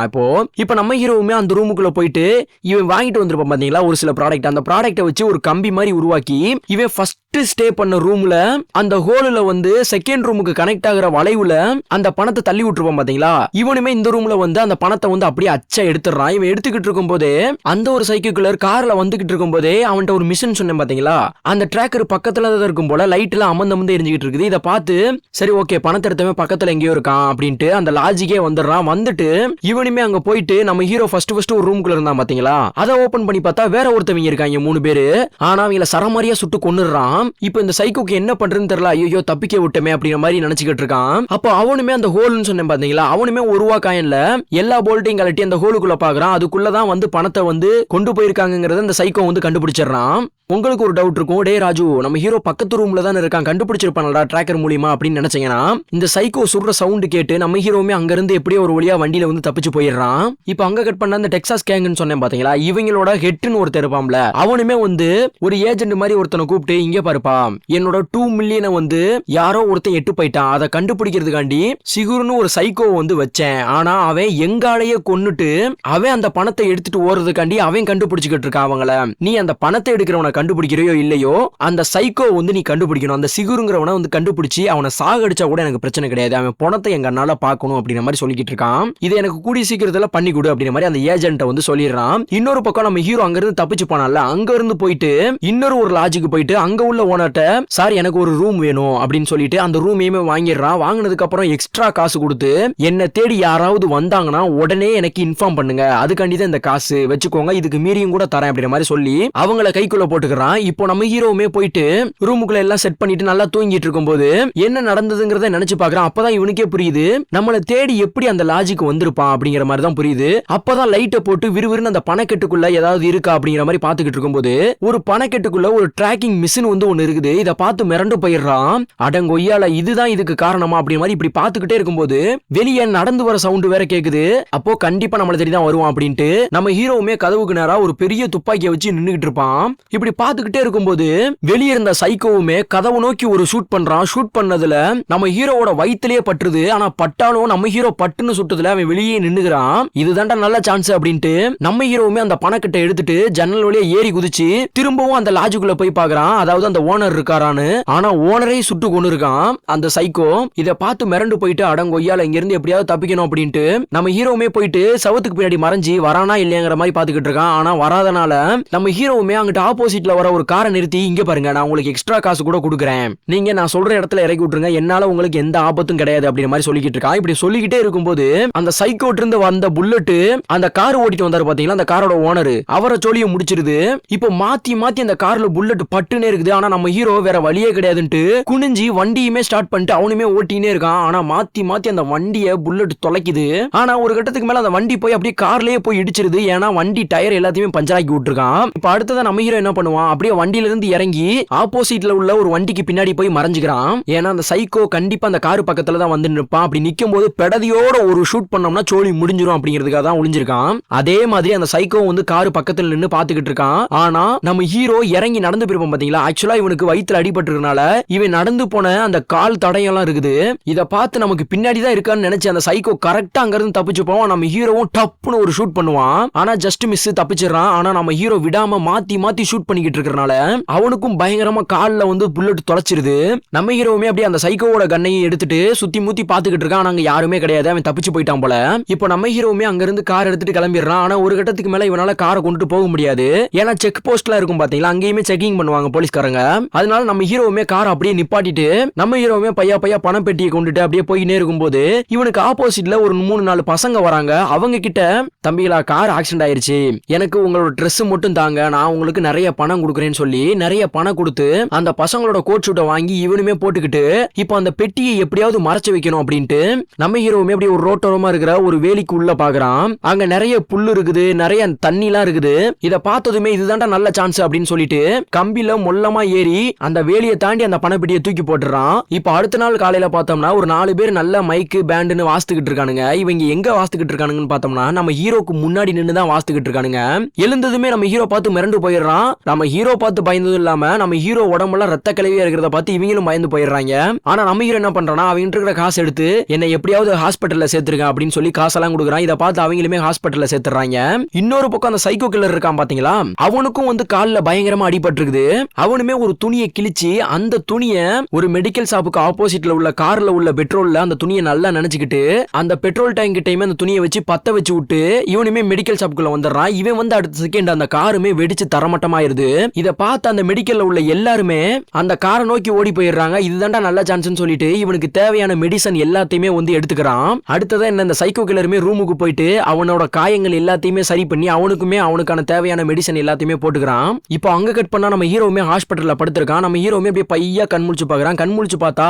இப்போ நம்ம ஹீரோவுமே அந்த ரூமுக்குள்ள போயிட்டு இவன் வாங்கிட்டு வந்திருப்பான் பாத்தீங்களா ஒரு சில ப்ராடக்ட், அந்த ப்ராடக்ட்டை வச்சு ஒரு கம்பி மாதிரி உருவாக்கி இவன் ஃபர்ஸ்ட் ஸ்டே பண்ண ரூம்ல அந்த ஹோல்ல வந்து செகண்ட் ரூமுக்கு கனெக்ட் ஆகிற வளைவுல அந்த பணத்தை தள்ளி விட்டுருப்பான் பாத்தீங்களா, இவனுமே இந்த ரூம்ல வந்து அந்த பணத்தை வந்து அப்படியே அச்சா எடுத்துறான். இவன் எடுத்துக்கிட்டு இருக்கும் போதே அந்த ஒரு சைக்கிள் கார்ல வந்துகிட்டு இருக்கும் போதே அவன்கிட்ட ஒரு மிஷின் சொன்னேன் பாத்தீங்களா, அந்த டிராக்கர் பக்கத்துல தான் இருக்கும் போல லைட் எல்லாம் அமர்ந்து எரிஞ்சுக்கிட்டு இருக்குது. இதை பார்த்து சரி ஓகே பணத்தை எடுத்தவன் பக்கத்துல எங்கேயோ இருக்கான் அப்படின்ட்டு அந்த லாஜிக்கே வந்துடுறான். வந்துட்டு இவனுமே அங்க போயிட்டு நம்ம ஹீரோ ஃபர்ஸ்ட் ஒரு ரூம்குள்ள இருந்தான் பாத்தீங்களா, அதை ஓபன் பண்ணி பார்த்தா வேற ஒருத்தவங்க இருக்காங்க 3 பேரு, ஆனா அவங்கள சரமாரியா சுட்டு கொன்னுறான். இப்போ இந்த சைக்கோக்கு என்ன பண்றதுன்னு தெரியல, ஐயோ தப்பிக்க விட்டமே அப்படிங்கிற மாதிரி நினைச்சுக்கிட்டு இருக்கான். அப்போ அவனுமே அந்த ஹோல்னு சொன்னேன் பாத்தீங்களா, அவனுமே ஒரு ரூபா காயின்ல எல்லா போல்ட்டையும் கழட்டி அந்த ஹோலுக்குள்ள பாக்குறான், அதுக்குள்ளதான் வந்து பணத்தை வந்து கொண்டு போயிருக்காங்கிறத அந்த சைக்கோ வந்து கண்டுபிடிச்சிடறான். உங்களுக்கு ஒரு டவுட் இருக்கும், டே ராஜு நம்ம ஹீரோ பக்கத்து ரூம்ல தான் இருக்கான், கண்டுபிடிச்சிருப்பானடா டிராக்கர் மூலியமா அப்படின்னு நினைச்சீங்கன்னா, இந்த சைக்கோ சுடுற சவுண்ட் கேட்டு நம்ம ஹீரோவுமே அங்க இருந்து எப்படியோ ஒரு வழியா வண்டியில வந்து தப்பிச்சு போயிடுறான். இப்போ அங்க கட் பண்ண அந்த டெக்சாஸ் கேங்னு சொன்னேன் பாத்தீங்களா, இவங்களோட ஹெட்னு ஒருத்தர் இருப்பான்ல, அவனுமே வந்து ஒரு ஏஜென்ட் மாதிரி ஒருத்தனை கூப்பிட்டு இங்க பாருப்பா என்னோட 2 மில்லியனை வந்து யாரோ ஒருத்தன் எட்டு போயிட்டான், அதை கண்டுபிடிக்கிறதுக்காண்டி சிகுர்னு ஒரு சைக்கோ வந்து வச்சேன், ஆனா அவன் எங்காலையே கொன்னுட்டு அவன் அந்த பணத்தை எடுத்துட்டு ஓடுறதுக்காண்டி அவன் கண்டுபிடிச்சுக்கிட்டு இருக்கான் அவங்கள, நீ அந்த பணத்தை எடுக்கிறவனை கண்டுபிடிக்கிறையோ இல்லையோ அந்த சைக்கோ வந்து நீ கண்டுபிடிக்கணும், அந்த சிகுருங்கிறவனை வந்து கண்டுபிடிச்சு அவனை சாகடிச்சா கூட எனக்கு பிரச்சனை கிடையாது, அவன் பணத்தை எங்க அண்ணால பார்க்கணும் அப்படிங்கிற மாதிரி சொல்லிக்கிட்டு இருக்கான். இது எனக்கு கூடிய சீக்கிரத்துல பண்ணி கொடு அப்படிங்கிற மாதிரி அந்த ஏஜென்ட்டை வந்து சொல்லிடுறான். இன்னொரு பக்கம் நம்ம ஹீரோ அங்க இருந்து தப்பிச்சு போனால, அங்க இருந்து போயிட்டு இன்னொரு ஒரு லாட்ஜுக்கு போயிட்டு அங்க உள்ள ஓனர்ட்ட சார் எனக்கு ஒரு ரூம் வேணும் அப்படின்னு சொல்லிட்டு அந்த ரூமையுமே வாங்கிடுறான். வாங்கினதுக்கு அப்புறம் எக்ஸ்ட்ரா காசு கொடுத்து என்ன தேடி யாராவது வந்தாங்கன்னா உடனே எனக்கு இன்ஃபார்ம் பண்ணுங்க, அதுக்காண்டி தான் இந்த காசு வச்சுக்கோங்க, இதுக்கு மீறியும் கூட தரேன் அப்படிங்கிற மாதிரி சொல்லி அவங்கள கைக்குள்ள போட்டுக்கிறான். இப்போ நம்ம ஹீரோவுமே போயிட்டு ரூமுக்குள்ள எல்லாம் செட் பண்ணிட்டு நல்லா தூங்கிட்டு இருக்கும்போது என்ன நடந்ததுங்கிறத நினைச்சு பாக்குறான். அப்பதான் இவனுக்கே புரியுது நம்மள தேடி எப்படி அந்த லாஜிக்கு வந்திருப்பான் அப்படிங்கிற மாதிரி தான் புரியுது. அப்பதான் லைட்டை போட்டு விறுவிறுன்னு அந்த பணக்கெட்டுக்குள்ள ஏதாவது இருக்கா அப்படிங்கிற மாதிரி பாத்துக்கிட்டு இருக்கும்போது ஒரு பணக்கெட்டுக்குள்ள ஒரு டிராக்கிங் மிஷின் வந்து ஒன்னு இருக்குது. இதை பார்த்து மிரண்டு போயிடுறான். அடங்கொய்யால இதுதான் இதுக்கு காரணமா அப்படிங்கிற மாதிரி இப்படி பாத்துக்கிட்டே இருக்கும்போது வெளியே நடந்து வர சவுண்ட் வேற கேக்குது. அப்போ கண்டிப்பா நம்மள தேடி தான் வருவான் அப்படின்ட்டு நம்ம ஹீரோவுமே கதவுக்கு நேரா ஒரு பெரிய துப்பாக்கியை வச்சு நின்னுகிட்டு இருப்பான். இப்படி இப்படி பாத்துக்கிட்டே இருக்கும்போது வெளியே இருந்த சைக்கோவுமே கதவு நோக்கி ஒரு ஷூட் பண்றான். ஷூட் பண்ணதுல நம்ம ஹீரோவோட வயித்திலேயே பட்டுருது. ஆனா பட்டாலும் நம்ம ஹீரோ பட்டுன்னு சுட்டதுல அவன் வெளியே நின்னுகிறான். இதுதான்டா நல்ல சான்ஸ் அப்படின்ட்டு நம்ம ஹீரோவுமே அந்த பணக்கட்டை எடுத்துட்டு ஜன்னல் வழியா ஏறி குதிச்சு திரும்பவும் அந்த லாட்ஜுக்குள்ள போய் பாக்குறான். அதாவது அந்த ஓனர் இருக்காரான்னு. ஆனா ஓனரே சுட்டு கொண்டு இருக்கான் அந்த சைக்கோ. இத பார்த்து மிரண்டு போயிட்டு அடங்கொய்யால இங்க இருந்து எப்படியாவது தப்பிக்கணும் அப்படின்ட்டு நம்ம ஹீரோவுமே போயிட்டு சவத்துக்கு பின்னாடி மறைஞ்சி வரானா இல்லையாங்கிற மாதிரி பாத்துக்கிட்டு இருக்கான். ஆனா வராதனால நம்ம ஹீரோவுமே அங்கிட்ட ஆப்போசிட்ல வர ஒரு காரை நிறுத்தி, இங்க பாருங்க நான் உங்களுக்கு எக்ஸ்ட்ரா காசு கூட கொடுக்குறேன், நீங்க நான் சொல்ற இடத்துல இறக்கி விட்டுருங்க, என்னால உங்களுக்கு எந்த ஆபத்தும் கிடையாது அப்படிங்கிற மாதிரி சொல்லிக்கிட்டு இருக்கான். இப்படி சொல்லிக்கிட்டே இருக்கும்போது அந்த சைக்கோட் இருந்து வந்த புல்லட் அந்த கார் ஓட்டிட்டு வந்தாரு பாத்தீங்களா, அந்த காரோட ஓனர் அவரை சொல்லிய முடிச்சிருது. இப்போ மாத்தி மாத்தி அந்த கார்ல புல்லட் பட்டுனே இருக்குது. ஆனா நம்ம ஹீரோ வேற வழியே கிடையாதுன்ட்டு குனிஞ்சி வண்டியுமே ஸ்டார்ட் பண்ணிட்டு அவனுமே ஓட்டினே இருக்கான். ஆனா மாத்தி மாத்தி அந்த வண்டியை புல்லட் தொலைக்குது. ஆனா ஒரு கட்டத்துக்கு மேல அந்த வண்டி போய் அப்படியே கார்லயே போய் இடிச்சிருது. ஏன்னா வண்டி டயர் எல்லாத்தையுமே பஞ்சர் ஆக்கி விட்டுருக்கான். இப்ப அடுத்ததான் நம்ம ஹீரோ என்ன பண்ணுவான், அப்படியே வண்டியில இருந்து இறங்கி ஆப்போசிட்ல உள்ள ஒரு வண்டிக்கு பின்னாடி போய் மறைஞ்சுக்கிறான். ஏன்னா அந்த சைக்கோ கண்டிப்பா அந்த கார் பக்கத்துல தான் வந்து நிற்பான். அப்படி நிக்கும் போது பெடதியோட ஒரு ஷூட் பண்ணோம்னா சோழி முடிஞ்சிரும் அப்படிங்கிறதுக்காக தான் ஒளிஞ்சிருக்கான். அதே மாதிரி அந்த சைக்கோ வந்து கார் பக்கத்துல நின்னு பாத்துக்கிட்டு இருக்கான். ஆனா நம்ம ஹீரோ இறங்கி நடந்து போயிருப்பான் பாத்தீங்களா, ஆக்சுவலா இவனுக்கு வயித்துல அடிபட்டிருக்கனால இவன் நடந்து போன அந்த கால் தடையெல்லாம் இருக்குது. இத பார்த்து நமக்கு பின்னாடி தான் இருக்கான்னு நினைச்சு அந்த சைக்கோ கரெக்டா அங்க இருந்து தப்பிச்சு போவான். நம்ம ஹீரோவும் டப்புன்னு ஒரு ஷூட் பண்ணுவான். ஆனா ஜஸ்ட் மிஸ் தப்பிச்சிடறான். ஆனா நம்ம ஹீரோ விடாம மாத்தி மாத்தி ஷூட் பண்ணிக்கிட்டு இருக்கறனால அவனுக்கும் பயங்கரமா கால்ல வந்து புல்லட் தொலைச்சிருது. நம்ம ஹீரோவுமே அப்படியே அந்த சைக்கோவோட கண்ணையும் எடுத்துட்டு சுத்தி முத்தி பாத்துக்கிட்டு இருக்கான். அங்க யாருமே கிடையாது, அவன் தப்பிச்சு போயிட்டான் போல. இப்போ நம்ம ஹீரோவுமே அங்க இருந்து கார் எடுத்துட்டு கிளம்பிடுறான். ஆனா ஒரு கட்டத்துக்கு மேல இவனால காரை கொண்டு போக முடியாது. ஏன்னா செக் போஸ்ட்லாம் இருக்கும் பாத்தீங்களா, அங்கேயுமே செக்கிங் பண்ணுவாங்க போலீஸ்காரங்க. அதனால நம்ம ஹீரோவுமே காரை அப்படியே நிப்பாட்டிட்டு நம்ம ஹீரோவுமே பையா பையா பணம் பெட்டியை கொண்டுட்டு அப்படியே போயினே இருக்கும்போது இவனுக்கு ஆப்போசிட்ல ஒரு 3-4 பசங்க வராங்க. அவங்க கிட்ட, தம்பிகளா கார் ஆக்சிடென்ட் ஆயிருச்சு, எனக்கு உங்களோட ட்ரெஸ் மட்டும் தாங்க, நான் உங்களுக்கு நிறைய பணம் கொடுக்குறேன்னு சொல்லி நிறைய பணம் கொடுத்து அந்த பசங்களோட கோட் ஷூட்டை வாங்கி இவனுமே போட்டுக்கிட்டு இப்போ அந்த பெட்டியை எப்படியாவது மறைச்சு வைக்கணும் அப்படின்ட்டு நம்ம ஹீரோவுமே அப்படியே ஒரு ரோட்டோரமா இருக்கிற ஒரு வேலிக்கு உள்ள பாக்குறான். அங்க நிறைய புல்லு இருக்குது, நிறைய தண்ணி எல்லாம் இருக்குது. இத பார்த்ததுமே இதுதான்டா நல்ல சான்ஸ் அப்படின்னு சொல்லிட்டு கம்பில மொல்லமா ஏறி அந்த வேலியை தாண்டி அந்த பணப்பெட்டியை தூக்கி போட்டுறான். இப்போ அடுத்த நாள் காலையில பார்த்தோம்னா ஒரு 4 பேர் நல்ல மைக்கு பேண்டுன்னு வாசித்துக்கிட்டு இருக்கானுங்க. இவங்க எங்க வாசித்துக்கிட்டு இருக்கானுங்கன்னு பார்த்தோம்னா நம்ம ஹீரோக்கு முன்னாடி நின்று தான் வாசித்துக்கிட்டு இருக்கானுங்க. எழுந்ததுமே நம்ம ஹீரோ பார்த்து மிரண்டு போயிடுறான். நம்ம ஹீரோ பார்த்து பயந்ததும் இல்லாம நம்ம ஹீரோ உடம்புல ரத்த கலவியா இருக்கிறத பார்த்து இவங்களும் பயந்து போயிடுறாங்க. ஆனா நம்ம ஹீரோ என்ன பண்றானா, அவங்க இருக்கிற காசு எடுத்து என்னை எப்படியாவது ஹாஸ்பிட்டல்ல சேர்த்திருக்கேன் அப்படின்னு சொல்லி காசெல்லாம் கொடுக்குறான். இதை பார்த்து அவங்களுமே ஹாஸ்பிட்டல்ல சேர்த்துறாங்க. இன்னொரு பக்கம் அந்த சைக்கோ கில்லர் இருக்கான் பாத்தீங்களா, அவனுக்கும் வந்து கால்ல பயங்கரமா அடிபட்டு இருக்குது. அவனுமே ஒரு துணியை கிழிச்சு அந்த துணியை ஒரு மெடிக்கல் ஷாப்புக்கு ஆப்போசிட்ல உள்ள கார்ல உள்ள பெட்ரோல்ல அந்த துணியை நல்லா நினைச்சுக்கிட்டு அந்த பெட்ரோல் டேங்க் கிட்டயுமே அந்த துணியை வச்சு பத்த வச்சு விட்டு இவனுமே மெடிக்கல் ஷாப்புக்குள்ள வந்துடுறான். இவன் வந்து அடுத்த செகண்ட் அந்த காருமே வெடிச்சு தரமட்டமாயிருது. இதை பார்த்து அந்த மெடிக்கல்ல உள்ள எல்லாருமே அந்த காரை நோக்கி ஓடி போயிடுறாங்க. இதுதான்டா நல்ல சான்ஸ்னு சொல்லிட்டு இவனுக்கு தேவையான மெடிசன் எல்லாத்தையுமே வந்து எடுத்துக்கிறான். அடுத்ததான் என்ன, இந்த சைக்கோ கில்லருமே ரூமுக்கு போயிட்டு அவனோட காயங்கள் எல்லாத்தையுமே சரி பண்ணி அவனுக்குமே அவனுக்கான தேவையான மெடிசன் எல்லாத்தையுமே போட்டுக்கிறான். இப்போ அங்க கட் பண்ணா நம்ம ஹீரோவுமே ஹாஸ்பிட்டல்ல படுத்திருக்கான். நம்ம ஹீரோவுமே அப்படியே பையா கண் முழிச்சு பாக்குறான். கண் முழிச்சு பார்த்தா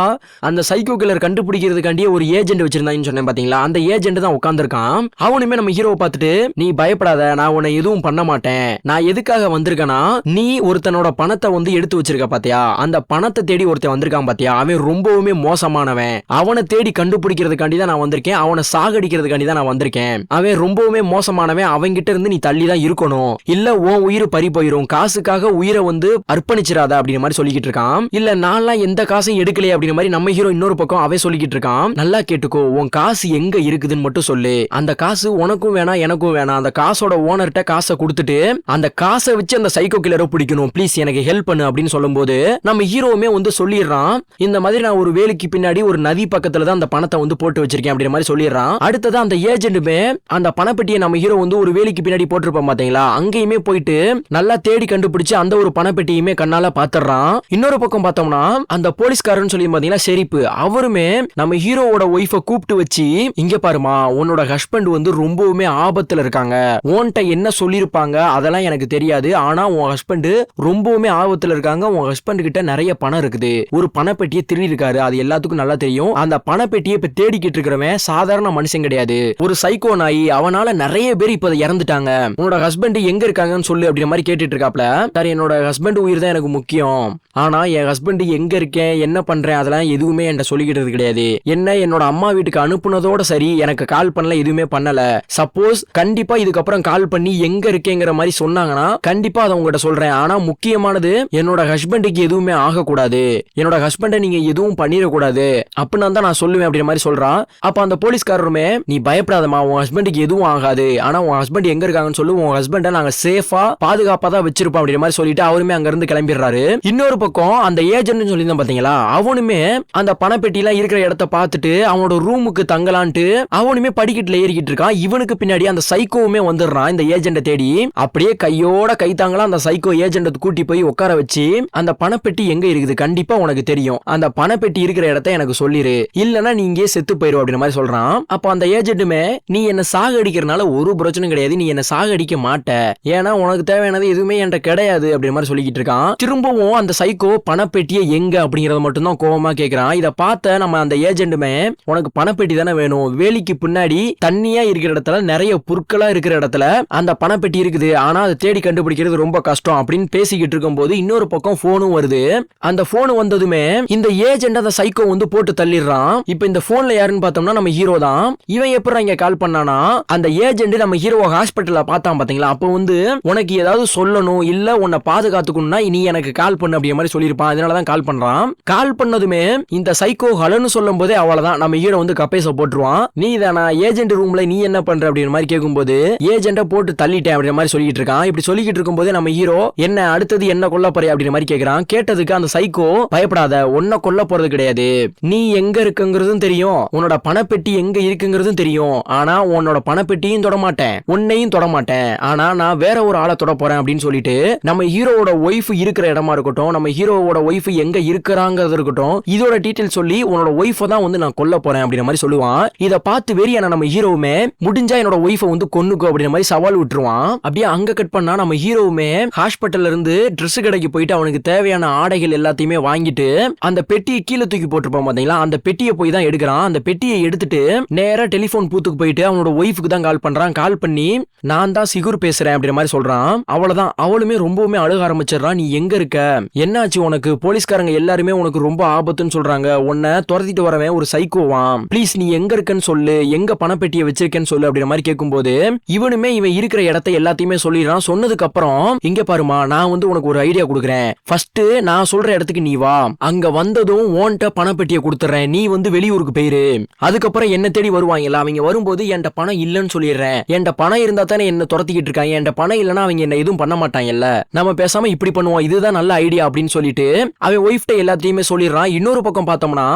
அந்த சைக்கோ கில்லர் கண்டுபிடிக்கிறதுக்காண்டியே ஒரு ஏஜென்ட் வச்சிருந்தான்னு சொன்னேன் பாத்தீங்களா, அந்த ஏஜென்ட் தான் உட்கார்ந்திருக்கான். அவனுமே நம்ம ஹீரோவை பார்த்துட்டு, நீ பயப்படாத, நான் உன்னை எதுவும் பண்ண மாட்டேன், நான் எதுக்காக வந்திருக்கேன்னா நீ ஒருத்தனோட பணத்தை வந்து எடுத்து வச்சிருக்க பாத்தியா, அந்த பணத்தை தேடி ஒருத்தன் வந்திருக்கான் பாத்தியா, அவன் ரொம்பவுமே மோசமானவன், அவனை தேடி கண்டுபிடிக்கிறதுக்காண்டி தான் நான் வந்திருக்கேன், அவனை சாகடிக்கிறதுக்காண்டி தான் நான் வந்திருக்கேன், அவன் ரொம்பவுமே மோசமானவன், அவன்கிட்ட இருந்து நீ தள்ளி தான் இருக்கணும், இல்ல உன் உயிர் பறி போயிரும், காசுக்காக உயிரை வந்து அர்ப்பணிச்சிராத அப்படிங்கிற மாதிரி சொல்லிக்கிட்டு இருக்கான். இல்ல நான்லாம் எந்த காசையும் எடுக்கலையே அப்படிங்கிற மாதிரி நம்ம ஹீரோ இன்னொரு பக்கம் அவன் சொல்லிக்கிட்டு இருக்கான். நல்லா கேட்டுக்கோ, உன் காசு எங்க இருக்குதுன்னு மட்டும் சொல்லு, அந்த காசு உனக்கும் வேணாம் எனக்கும் வேணாம், அந்த காசோட ஓனர்கிட்ட காசை கொடுத்துட்டு அந்த காசை வச்சு அந்த சைக்கோ கில்லரை பிடிக்கணும், ப்ளீஸ் எனக்கு ஹெல்ப் பண்ணு அப்படின்னு சொல்லும்போது நம்ம ஹீரோவுமே வந்து சொல்லிடுறான், இந்த மாதிரி நான் ஒரு வேலைக்கு பின்னாடி ஒரு நதி பக்கத்துல தான் அந்த பணத்தை வந்து போட்டு வச்சிருக்கேன் அப்படிங்கிற மாதிரி சொல்லிடுறான். அடுத்தது அந்த ஏஜென்ட்டுமே அந்த பணப்பெட்டியை நம்ம ஹீரோ வந்து ஒரு வேலைக்கு பின்னாடி போட்டிருப்போம் பாத்தீங்களா, அங்கேயுமே போயிட்டு நல்லா தேடி கண்டுபிடிச்சு அந்த ஒரு பணப்பெட்டியுமே கண்ணால பாத்துறான். இன்னொரு பக்கம் பார்த்தோம்னா அந்த போலீஸ்காரன்னு சொல்லி பாத்தீங்கன்னா ஷெரீப், அவருமே நம்ம ஹீரோவோட ஒய்ஃபை கூப்பிட்டு வச்சு, இங்க பாருமா உன்னோட ஹஸ்பண்ட் வந்து ரொம்பவுமே ஆபத்துல இருக்காங்க, உன்கிட்ட என்ன சொல்லிருப்பாங்க அதெல்லாம் எனக்கு தெரியாது, ஆனா உன் ஹஸ்பண்ட் ரொம்பவுமே ஆபத்துல இருக்காங்க, உன் ஹஸ்பண்ட் கிட்ட நிறைய பணம் இருக்குது, ஒரு பணப்பெட்டியை திருடி இருக்காரு, அது எல்லாத்துக்கும் நல்லா தெரியும், அந்த பணப்பெட்டியை இப்ப தேடிக்கிட்டு இருக்கிறவன் சாதாரண மனுஷன் கிடையாது, ஒரு சைக்கோ நாய், அவனால நிறைய பேர் இப்ப இறந்துட்டாங்க, உன்னோட ஹஸ்பண்ட் எங்க இருக்காங்கன்னு சொல்லு அப்படிங்கிற மாதிரி கேட்டுட்டு இருக்காப்ல. சார் என்னோட ஹஸ்பண்ட் உயிர் தான் எனக்கு முக்கியம், ஆனா என் ஹஸ்பண்ட் எங்க இருக்கேன் என்ன பண்றேன் அதெல்லாம் எதுவுமே என்கிட்ட சொல்லிக்கிட்டது கிடையாது, என்ன என்னோட அம்மா வீட்டுக்கு அனுப்புனதோட சரி எனக்கு கால் பண்ணல, எதுவுமே பண்ணல, சப்போஸ் கண்டிப்பா இதுக்கப்புறம் கால் பண்ணி எங்க இருக்கேங்கிற மாதிரி சொன்னாங்கன்னா கண்டிப்பா அதை உங்ககிட்ட சொல்றேன் சொல்றேன். ஆனா முக்கியமானது என்னோட ஹஸ்பண்டுக்கு எதுவுமே ஆகக்கூடாது, என்னோட ஹஸ்பண்டை நீங்க எதுவும் பண்ணிடக்கூடாது அப்படின்னு தான் நான் சொல்லுவேன் அப்படின்ற மாதிரி சொல்றான். அப்ப அந்த போலீஸ்காரருமே நீ பயப்படாதமா, உன் ஹஸ்பண்டுக்கு எதுவும் ஆகாது, ஆனா உன் ஹஸ்பண்ட் எங்க இருக்காங்கன்னு சொல்லு, உன் ஹஸ்பண்டை நாங்க சேஃபா பாதுகாப்பா தான் வச்சிருப்போம் அப்படின்ற மாதிரி சொல்லிட்டு அவருமே அங்க இருந்து கிளம்பிடுறாரு. இன்னொரு பக்கம் அந்த ஏஜென்ட் சொல்லியிருந்தான் பாத்தீங்களா, அவனுமே அந்த பணப்பெட்டிலாம் இருக்கிற இடத்த பார்த்துட்டு அவனோட ரூமுக்கு தங்கலான்ட்டு அவனுமே படிக்கட்டுல ஏறிக்கிட்டு இருக்கான். இவனுக்கு பின்னாடி அந்த சைக்கோவுமே வந்துடுறான் இந்த ஏஜென்ட்டை தேடி. அப்படியே கையோட கை தாங்கலாம் அந்த சைக்கோ ஏஜென்ட்டை கூட்டி போய் உட்கார வச்சு அந்த பணப்பெட்டி எங்க இருக்குது கண்டிப்பா உனக்கு தெரியும், அந்த பணப்பெட்டி இருக்கிற இடத்த எனக்கு சொல்லிரு, இல்லனா நீ இங்கே செத்து போயிரும் அப்படின்ற மாதிரி சொல்றான். அப்ப அந்த ஏஜென்ட்டுமே நீ என்ன சாகடிக்கிறனால ஒரு பிரச்சனை கிடையாது, நீ என்ன சாகடிக்க மாட்ட, ஏன்னா உனக்கு தேவையானது எதுவுமே என்கிட்ட கிடையாது அப்படின்ற மாதிரி சொல்லிக்கிட்டு இருக்கான். திரும்பவும் அந்த சைக்கோ பணப்பெட்டியை எங்க அப்படிங்கறத மட்டும் தான் கோவமா கேக்குறான். இத பார்த்த நம்ம அந்த ஏஜென்ட்டுமே உனக்கு பணப்பெட்டி தானே வேணும், வேலிக்கு பின்னாடி தண்ணியா இருக்கிற இடத்துல நிறைய புற்களா இருக்கிற இடத்துல அந்த பணப்பெட்டி இருக்குது, ஆனா அதை தேடி கண்டுபிடிக்கிறது ரொம்ப கஷ்டம் அப்படின்னு பேசிக்கிட்டு இருக்கும் போது இன்னொரு பக்கம் போனும் வருது. அந்த போன் வந்ததுமே இந்த ஏஜென்ட் அந்த சைக்கோ வந்து போட்டு தள்ளிடுறான். இப்ப இந்த போன்ல யாருன்னு பார்த்தோம்னா நம்ம ஹீரோ தான். இவன் எப்படி இங்க கால் பண்ணானா, அந்த ஏஜென்ட் நம்ம ஹீரோவை ஹாஸ்பிட்டல்ல பார்த்தான் பாத்தீங்களா, அப்ப வந்து உனக்கு ஏதாவது சொல்லணும் இல்ல உன்னை பாதுகாத்துக்கணும்னா நீ எனக்கு கால் பண்ணு அப்படிங்கிற மாதிரி சொல்லியிருப்பான். அதனாலதான் கால் பண்றான். கால் பண்ணதுமே இந்த சைக்கோ ஹலோன்னு சொல்லும் போதே அவ்வளவுதான் நம்ம ஹீரோ வந்து கப்பேச போட்டுருவான். நீ தானா ஏஜென்ட் ரூம்ல நீ என்ன பண்ற அப்படிங்கிற மாதிரி கேட்கும்போது ஏஜென்ட்டை போட்டு தள்ளிட்டேன் அப்படிங்கிற மாதிரி சொல்லிட்டு இருக்கான். இப்படி சொல்லிக்கிட்டு இருக்கும்போது நம்ம ஹீரோ என்ன அடுத்தது என்ன கொல்ல போற அப்படிங்கிற மாதிரி கேட்கிறான். கேட்டதுக்கு அந்த சைக்கோ பயப்படாத, உன்னை கொல்ல போறது கிடையாது, நீ எங்க இருக்குங்கிறதும் தெரியும், உன்னோட பணப்பெட்டி எங்க இருக்குங்கிறதும் தெரியும், ஆனா உன்னோட பணப்பெட்டியும் தொட மாட்டேன், உன்னையும் தொட மாட்டேன், ஆனா நான் வேற ஒரு ஆளை தொட போறேன் அப்படின்னு சொல்லிட்டு நம்ம ஹீரோவோட ஒய்ஃப் இருக்கிற இடமா இருக்கட்டும், நம்ம ஹீரோவோட ஒய்ஃப் எங்க இருக்கிறாங்கிறது இருக்கட்டும், இதோட டீடைல் சொல்லி உன்னோட ஒய்ஃபை தான் வந்து நான் கொல்ல போறேன் அப்படிங்கிற மாதிரி சொல்லுவான். இதை பார்த்து வெறியான நம்ம ஹீரோவுமே முடிஞ்சா என்னோட ஒய்ஃபை வந்து கொன்னுக்கோ அப்படிங்கிற மாதிரி சவால் விட்டுருவான். அப்படியே அங்க கட் பண்ணா நம்ம ஹீரோவுமே ஹாஸ்பிட்டல்ல இருந்து ட்ரெஸ் கடைக்கு போயிட்டு அவனுக்கு தேவையான ஆடைகள் எல்லாத்தையுமே வாங்கிட்டு அந்த பெட்டியை கீழே தூக்கி போட்டுருப்பான் பாத்தீங்களா, அந்த பெட்டியை போய் தான் எடுக்கிறான். அந்த பெட்டியை எடுத்துட்டு நேரா டெலிபோன் பூத்துக்கு போயிட்டு அவனோட ஒய்ஃபுக்கு தான் கால் பண்றான். கால் பண்ணி நான் தான் சிகுர் பேசுறேன் அப்படிங்கிற மாதிரி சொல்றான். அவ்வளவுதான், அவளுமே ரொம்பவுமே அழுக ஆரம்பிச்சிடறான். நீ எங்க இருக்க, என்னாச்சு உனக்கு, போலீஸ்காரங்க எல்லாருமே உனக்கு ரொம்ப ஆபத்துன்னு சொல்றாங்க, உன்னை துரத்திட்டு வரவன் ஒரு சைக்கோவான், ப்ளீஸ் நீ எங்க இருக்கன்னு சொல்லு, எங்க பணப்பெட்டியை வச்சிருக்கேன்னு சொல்லு அப்படிங்கிற மாதிரி கேட்கும்போது இவனுமே இவன் இருக்கிற இடத்த எல்லாத்தையுமே சொல்லிடுறான். சொன்னதுக்கு அப்புறம் இங்க பாருமா, நான் வந்து உனக்கு ஒரு ஐடியா கொடுக்குறேன், ஃபர்ஸ்ட் நான் சொல்ற இடத்துக்கு நீ வா, அங்க வந்ததும் ஓன்ட்ட பணப்பெட்டியை கொடுத்துறேன், நீ வந்து வெளியூருக்கு போயிரு, அதுக்கப்புறம் என்ன தேடி வருவாங்கல்ல, அவங்க வரும்போது என்கிட்ட பணம் இல்லைன்னு சொல்லிடுறேன், என்கிட்ட பணம் இருந்தா தானே என்ன துரத்திக்கிட்டு இருக்காங்க, என்கிட்ட பணம் இல்லைன்னா அவங்க என்ன எதுவும் பண்ண மாட்டாங்கல்ல, நம்ம பேசாம இப்படி பண்ணுவோம், இதுதான் நல்ல ஐடியா அப்படின்னு சொல்லிட்டு அவன் ஒய்ஃப்ட எல்லாத்தையுமே சொல்லிடுறான். இன்னொரு பக்கம் பார்த்தோம்னா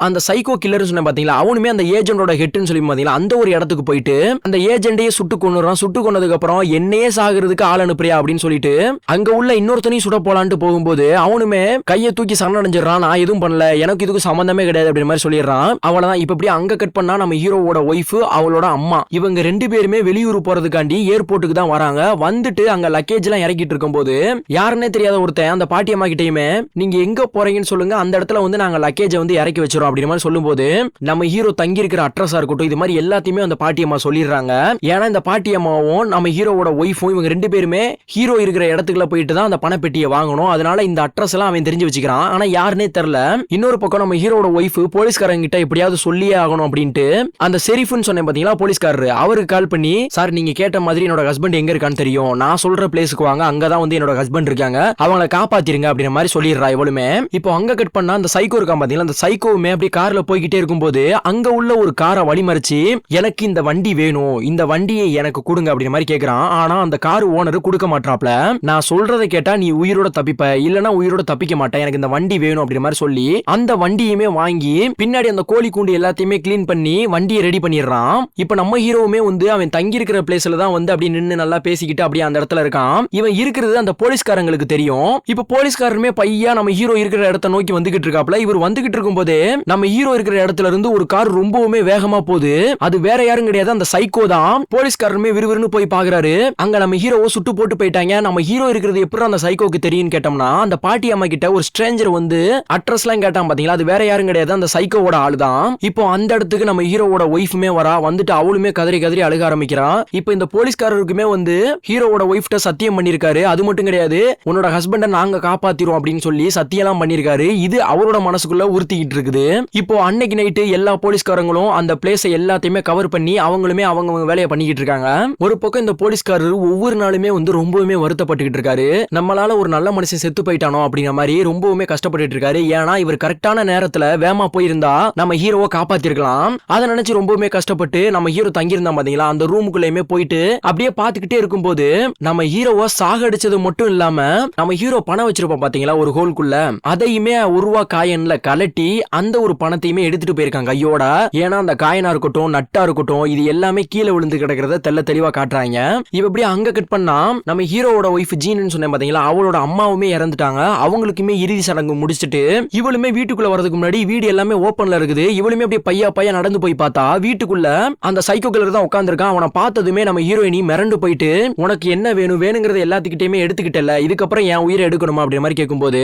அந்த சைக்கோ கில்லர் சொன்ன பாத்தீங்களா, அவனுமே அந்த ஏஜென்டோட ஹெட்னு சொல்லி பாத்தீங்களா, அந்த ஒரு இடத்துக்கு போயிட்டு அந்த ஏஜென்டையே சுட்டு கொன்னுறான். சுட்டு கொன்னதுக்கு அப்புறம் என்னையே சாகிறதுக்கு ஆள் அனுப்புறியா அப்படின்னு சொல்லிட்டு அங்க உள்ள இன்னொருத்தனையும் சுட போலான்ட்டு போகும்போது அவனுமே கையை தூக்கி சரணடைஞ்சிடறான். நான் எதுவும் பண்ணல, எனக்கு இதுக்கு சம்பந்தமே கிடையாது அப்படின்ற மாதிரி சொல்லிடுறான். அவ்வளவுதான். இப்ப இப்படி அங்க கட் பண்ணா நம்ம ஹீரோவோட ஒய்ஃப் அவளோட அம்மா இவங்க ரெண்டு பேருமே வெளியூர் போறதுக்காண்டி ஏர்போர்ட்டுக்கு தான் வராங்க. வந்துட்டு அங்க லக்கேஜ் எல்லாம் இறக்கிட்டு இருக்கும் போது யாருன்னே தெரியாத ஒருத்தன் அந்த பாட்டி அம்மா கிட்டயுமே நீங்க எங்க போறீங்கன்னு சொல்லுங்க, அந்த இடத்துல வந்து நாங்க லக்கேஜை வந்து இறக்கி வச்சிரோம் அப்படின்ற மாதிரி சொல்லும் போது நம்ம ஹீரோ தங்கி இருக்கிற அட்ரஸா இருக்கட்டும் இது மாதிரி எல்லாத்தையுமே அந்த பாட்டி அம்மா சொல்லிடுறாங்க. ஏன்னா இந்த பாட்டி அம்மாவும் நம்ம ஹீரோவோட ஒய்ஃபும் இவங்க ரெண்டு பேருமே ஹீரோ இருக்கிற இடத்துக்குள்ள போயிட்டு தான் அந்த பணப்பெட்டியை வாங்கணும். அதனால இந்த அட்ரஸ் எல்லாம் அவன் தெரிஞ்சு வச்சுக்கிறான். ஆனா யாருன்னே தெரியல. இன்னொரு பக்கம் நம்ம ஹீரோட ஒய்ஃப் போலீஸ்காரங்க கிட்ட எப்படியாவது சொல்லியே ஆகணும் அப்படின்ட்டு அந்த செரிஃப்னு சொன்னேன் பாத்தீங்களா போலீஸ்காரரு, அவருக்கு கால் பண்ணி சார் நீங்க கேட்ட மாதிரி என்னோட ஹஸ்பண்ட் எங்க இருக்கான்னு தெரியும், நான் சொல்ற பிளேஸ்க்கு வாங்க, அங்கதான் வந்து என்னோட ஹஸ்பண்ட் இருக்காங்க, அவங்கள காப்பாத்திருங்க அப்படிங்கிற மாதிரி சொல்லிடுறா இவளுமே. இப்போ அங்க கட் பண்ணா அந்த சைக்கோ இருக்கான் பாத்தீங்களா, அந்த சைக்கோவுமே அப்படியே கார்ல போய்கிட்டே இருக்கும்போது அங்க உள்ள ஒரு காரை வழிமறிச்சு எனக்கு இந்த வண்டி வேணும், இந்த வண்டியை எனக்கு கொடுங்க அப்படிங்கிற மாதிரி கேக்குறான். ஆனா அந்த கார் ஓனர் கொடுக்க மாட்டாப்ல. நான் சொல்றதை கேட்டா நீ உயிரோட தப்பிப்ப, இல்லனா உயிரோட தப்பிக்க மாட்டேன், எனக்கு இந்த வண்டி வேணும் அப்படிங்கிற மாதிரி சொல்லி அந்த வண்டியுமே வாங்கி பின்னாடி அந்த கோழி கூண்டு எல்லாத்தையுமே கிளீன் பண்ணி வண்டியை ரெடி பண்ணிடுறான். இப்ப நம்ம ஹீரோவுமே வந்து அவன் தங்கி இருக்கிற பிளேஸ்ல தான் வந்து அப்படி நின்னு நல்லா பேசிக்கிட்டு அப்படியே அந்த இடத்துல இருக்கான். இவன் இருக்கிறது அந்த போலீஸ்காரங்களுக்கு தெரியும். இப்ப போலீஸ்காரருமே பையா நம்ம ஹீரோ இருக்கிற இடத்தை நோக்கி வந்துகிட்டு இருக்காப்ல. இவர் வந்துகிட்டு இருக்கும் போதே நம்ம ஹீரோ இருக்கிற இடத்துல இருந்து ஒரு கார் ரொம்பவுமே வேகமா போகுது. அது வேற யாரும் கிடையாது, அந்த சைக்கோ தான். போலீஸ்காரருமே விறுவிறுன்னு போய் பாக்குறாரு. அங்க நம்ம ஹீரோவை சுட்டு போட்டு போயிட்டாங்க. நம்ம ஹீரோ இருக்கிறது எப்படி அந்த சைக்கோக்கு தெரியும் கேட்டோம்னா அந்த பாட்டி அம்மா கிட்ட ஒரு ஸ்ட்ரேஞ்சர் வந்து அட்ரஸ் எல்லாம் கேட்டான் பாத்தீங்களா, அது வேற யாரும் கிடையாது, அந்த சைக்கோவோட ஆளு தான். இப்போ அந்த இடத்துக்கு நம்ம ஹீரோவோட ஒய்ஃபுமே வரா. வந்துட்டு அவளுமே கதறி கதறி அழுக ஆரம்பிக்கிறா. இப்போ இந்த போலீஸ்காரருக்குமே வந்து ஹீரோவோட ஒய்ஃப்ட சத்தியம் பண்ணிருக்காரு. அது மட்டும் கிடையாது, உன்னோட ஹஸ்பண்ட நாங்க காப்பாத்திரோம் அப்படின்னு சொல்லி சத்தியெல்லாம் பண்ணிருக்காரு. இது அவரோட மனசுக்குள்ள உறுத்திக்கிட்டு இருக்குது. இப்போ அன்னைக்கு நைட்டு எல்லா போலீஸ்காரங்களும் அந்த பிளேஸை எல்லாத்தையுமே கவர் பண்ணி அவங்களுமே அவங்க வேலையை பண்ணிக்கிட்டு இருக்காங்க. ஒரு பக்கம் இந்த போலீஸ்காரர் ஒவ்வொரு நாளுமே வந்து ரொம்பவுமே வருத்தப்பட்டு கஷ்டப்பட்டுட்டு இருக்காரு. நம்மளால ஒரு நல்ல மனுஷன் செத்து போயிட்டானோ அப்படிங்கிற மாதிரி ரொம்பவுமே கஷ்டப்பட்டுட்டு இருக்காரு. ஏன்னா இவர் கரெக்டான நேரத்துல வேமா போயிருந்தா நம்ம ஹீரோவை காப்பாத்திருக்கலாம். அதை நினைச்சு ரொம்பவுமே கஷ்டப்பட்டு நம்ம ஹீரோ தங்கியிருந்தா பாத்தீங்களா, அந்த ரூமுக்குள்ளேயுமே போயிட்டு அப்படியே பாத்துக்கிட்டே இருக்கும்போது நம்ம ஹீரோவை சாகடிச்சது மட்டும் இல்லாம நம்ம ஹீரோ பணம் வச்சிருப்போம் பாத்தீங்களா ஒரு ஹோல்குள்ள, அதையுமே ₹1 காயின்ல கலட்டி அந்த ஒரு பணத்தையுமே எடுத்துட்டு போயிருக்காங்க கையோட. ஏன்னா அந்த காயினா இருக்கட்டும் நட்டா இருக்கட்டும் இது எல்லாமே கீழே விழுந்து கிடக்கிறத தெளிவா காட்டுறாங்க. இவ அப்படியே அங்க கட் பண்ணா நம்ம ஹீரோவோட ஒய்ஃப் ஜீன்னு சொன்னேன் பாத்தீங்களா, அவளோட அம்மாவுமே இறந்துட்டாங்க. அவங்களுக்குமே இறுதி சடங்கு முடிச்சிட்டு இவளுமே வீட்டுக்குள்ள வரதுக்கு முன்னாடி வீடு எல்லாமே ஓபன்ல இருக்குது. இவளுமே அப்படியே பையா நடந்து போய் பார்த்தா வீட்டுக்குள்ள அந்த சைக்கோ கில்லர் தான் உட்கார்ந்திருக்கான். அவனை பார்த்ததுமே நம்ம ஹீரோயினி மிரண்டு போயிட்டு, உனக்கு என்ன வேணுங்கிறத எல்லாத்துக்கிட்டேயுமே எடுத்துக்கிட்டல, இதுக்கப்புறம் என் உயிரை எடுக்கணுமா அப்படின்ற மாதிரி கேட்கும்போது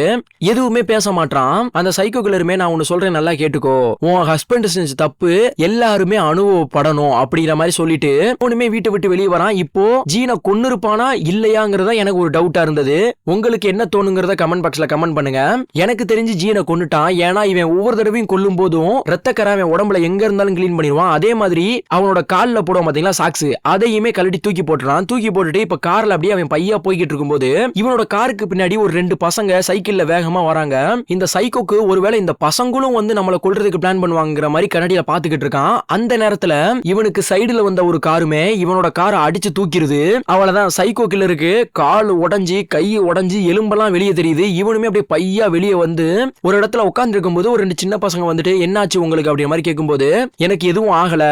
எதுவுமே பேச மாட்டான். அந்த சைக்கோ கில்லருமே, நான் ஒன்னு சொல்றேன் நல்லா கேட்டுக்கோ, உன் ஹஸ்பண்ட் செஞ்ச தப்பு எல்லாருமே அனுபவப்படணும் அப்படிங்கிற மாதிரி சொல்லிட்டு ஒண்ணுமே வீட்டை விட்டு வெளியே வரான். இப்போ ஜீனை கொன்னு இருப்பானா இல்லையாங்கிறதா எனக்கு ஒரு டவுட்டா இருந்தது. உங்களுக்கு என்ன தோணுங்கிறத கமெண்ட் பாக்ஸ்ல கமெண்ட் பண்ணுங்க. எனக்கு தெரிஞ்சு ஜீனை கொன்னுட்டான். ஏன்னா இவன் ஒவ்வொரு தடவையும் கொல்லும் போதும் ரத்தக்கரை அவன் உடம்புல எங்க இருந்தாலும் கிளீன் பண்ணிடுவான். அதே மாதிரி அவனோட கால்ல போடுவான் பாத்தீங்களா சாக்ஸ், அதையுமே கழட்டி தூக்கி போட்டுறான். தூக்கி போட்டுட்டு இப்ப கார்ல அப்படியே அவன் பையா போய்கிட்டு இருக்கும்போது இவனோட காருக்கு பின்னாடி ஒரு 2 பசங்க சைக்கிள்ல வேகமா வராங்க. இந்த சைக்கோக்கு ஒருவேளை இந்த பசங்களும் வந்து நம்மளை கொல்றதுக்கு பிளான் பண்ணுவாங்கிற மாதிரி கண்ணாடியில பாத்துக்கிட்டு இருக்கான். அந்த நேரத்துல இவனுக்கு சைடுல வந்த ஒரு காருமே இவனோட காரை அடிச்சு தூக்கிடுது. அவ்வளவுதான், சைக்கோ கில்லருக்கு கால் உடைஞ்சி கை உடைஞ்சி எலும்பெல்லாம் வெளியே தெரியுது. இவனுமே அப்படியே பையா வெளியே வந்து ஒரு இடத்துல உட்கார்ந்து இருக்கும்போது ஒரு 2 சின்ன பசங்க வந்துட்டு என்னாச்சு உங்களுக்கு அப்படிங்கிற மாதிரி கேட்கும்போது, எனக்கு எதுவும் ஆகல,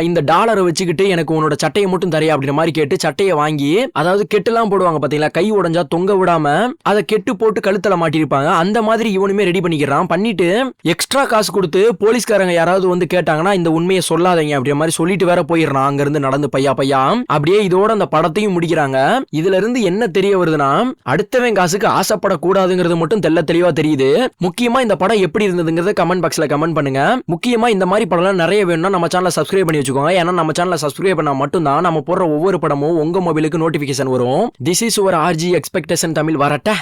இந்த டாலரை வச்சுக்கிட்டு எனக்கு உன்னோட சட்டையை மட்டும் தரையா அப்படிங்கிற மாதிரி கேட்டு சட்டையை வாங்கி, அதாவது கெட்டுலாம் போடுவாங்க பாத்தீங்களா, கை உடைஞ்சா தொங்க விடாம அதை கெட்டு போட்டு கழுத்துல மாட்டிருப்பாங்க, அந்த மாதிரி இவனுமே ரெடி பண்ணிக்கிறான். பண்ணிட்டு எக்ஸ்ட்ரா காசு கொடுத்து போலீஸ்காரங்க யாராவது வந்து கேட்டாங்கன்னா இந்த உண்மையை சொல்லாதீங்க அப்படிங்கிற மாதிரி சொல்லிட்டு வேற போயிடுறான். அங்க இருந்து நடந்து பையா அப்படியே இதோட அந்த படத்தையும் முடிக்கிறாங்க. இதுல இருந்து என்ன தெரிய வருதுன்னா, அடுத்தவன் காசுக்கு ஆசைப்படக்கூடாதுங்கிறது மட்டும் தெளிவா தெரியுது. முக்கியமா இந்த படம் எப்படி இருந்ததுங்கிறத கமெண்ட் பாக்ஸ்ல கமெண்ட் பண்ணுங்க. முக்கியமா இந்த மாதிரி படம் நிறைய வேணும்னா நம்ம சேனலை சப்ஸ்கிரைப் பண்ணி வச்சுக்கோங்க. ஏன்னா நம்ம சேனலை சப்ஸ்கிரைப் பண்ணா மட்டும்தான் நம்ம போடுற ஒவ்வொரு படமும் உங்க மொபைலுக்கு நோட்டிபிகேஷன் வரும். This is your RG expectation Tamil. வரட்ட.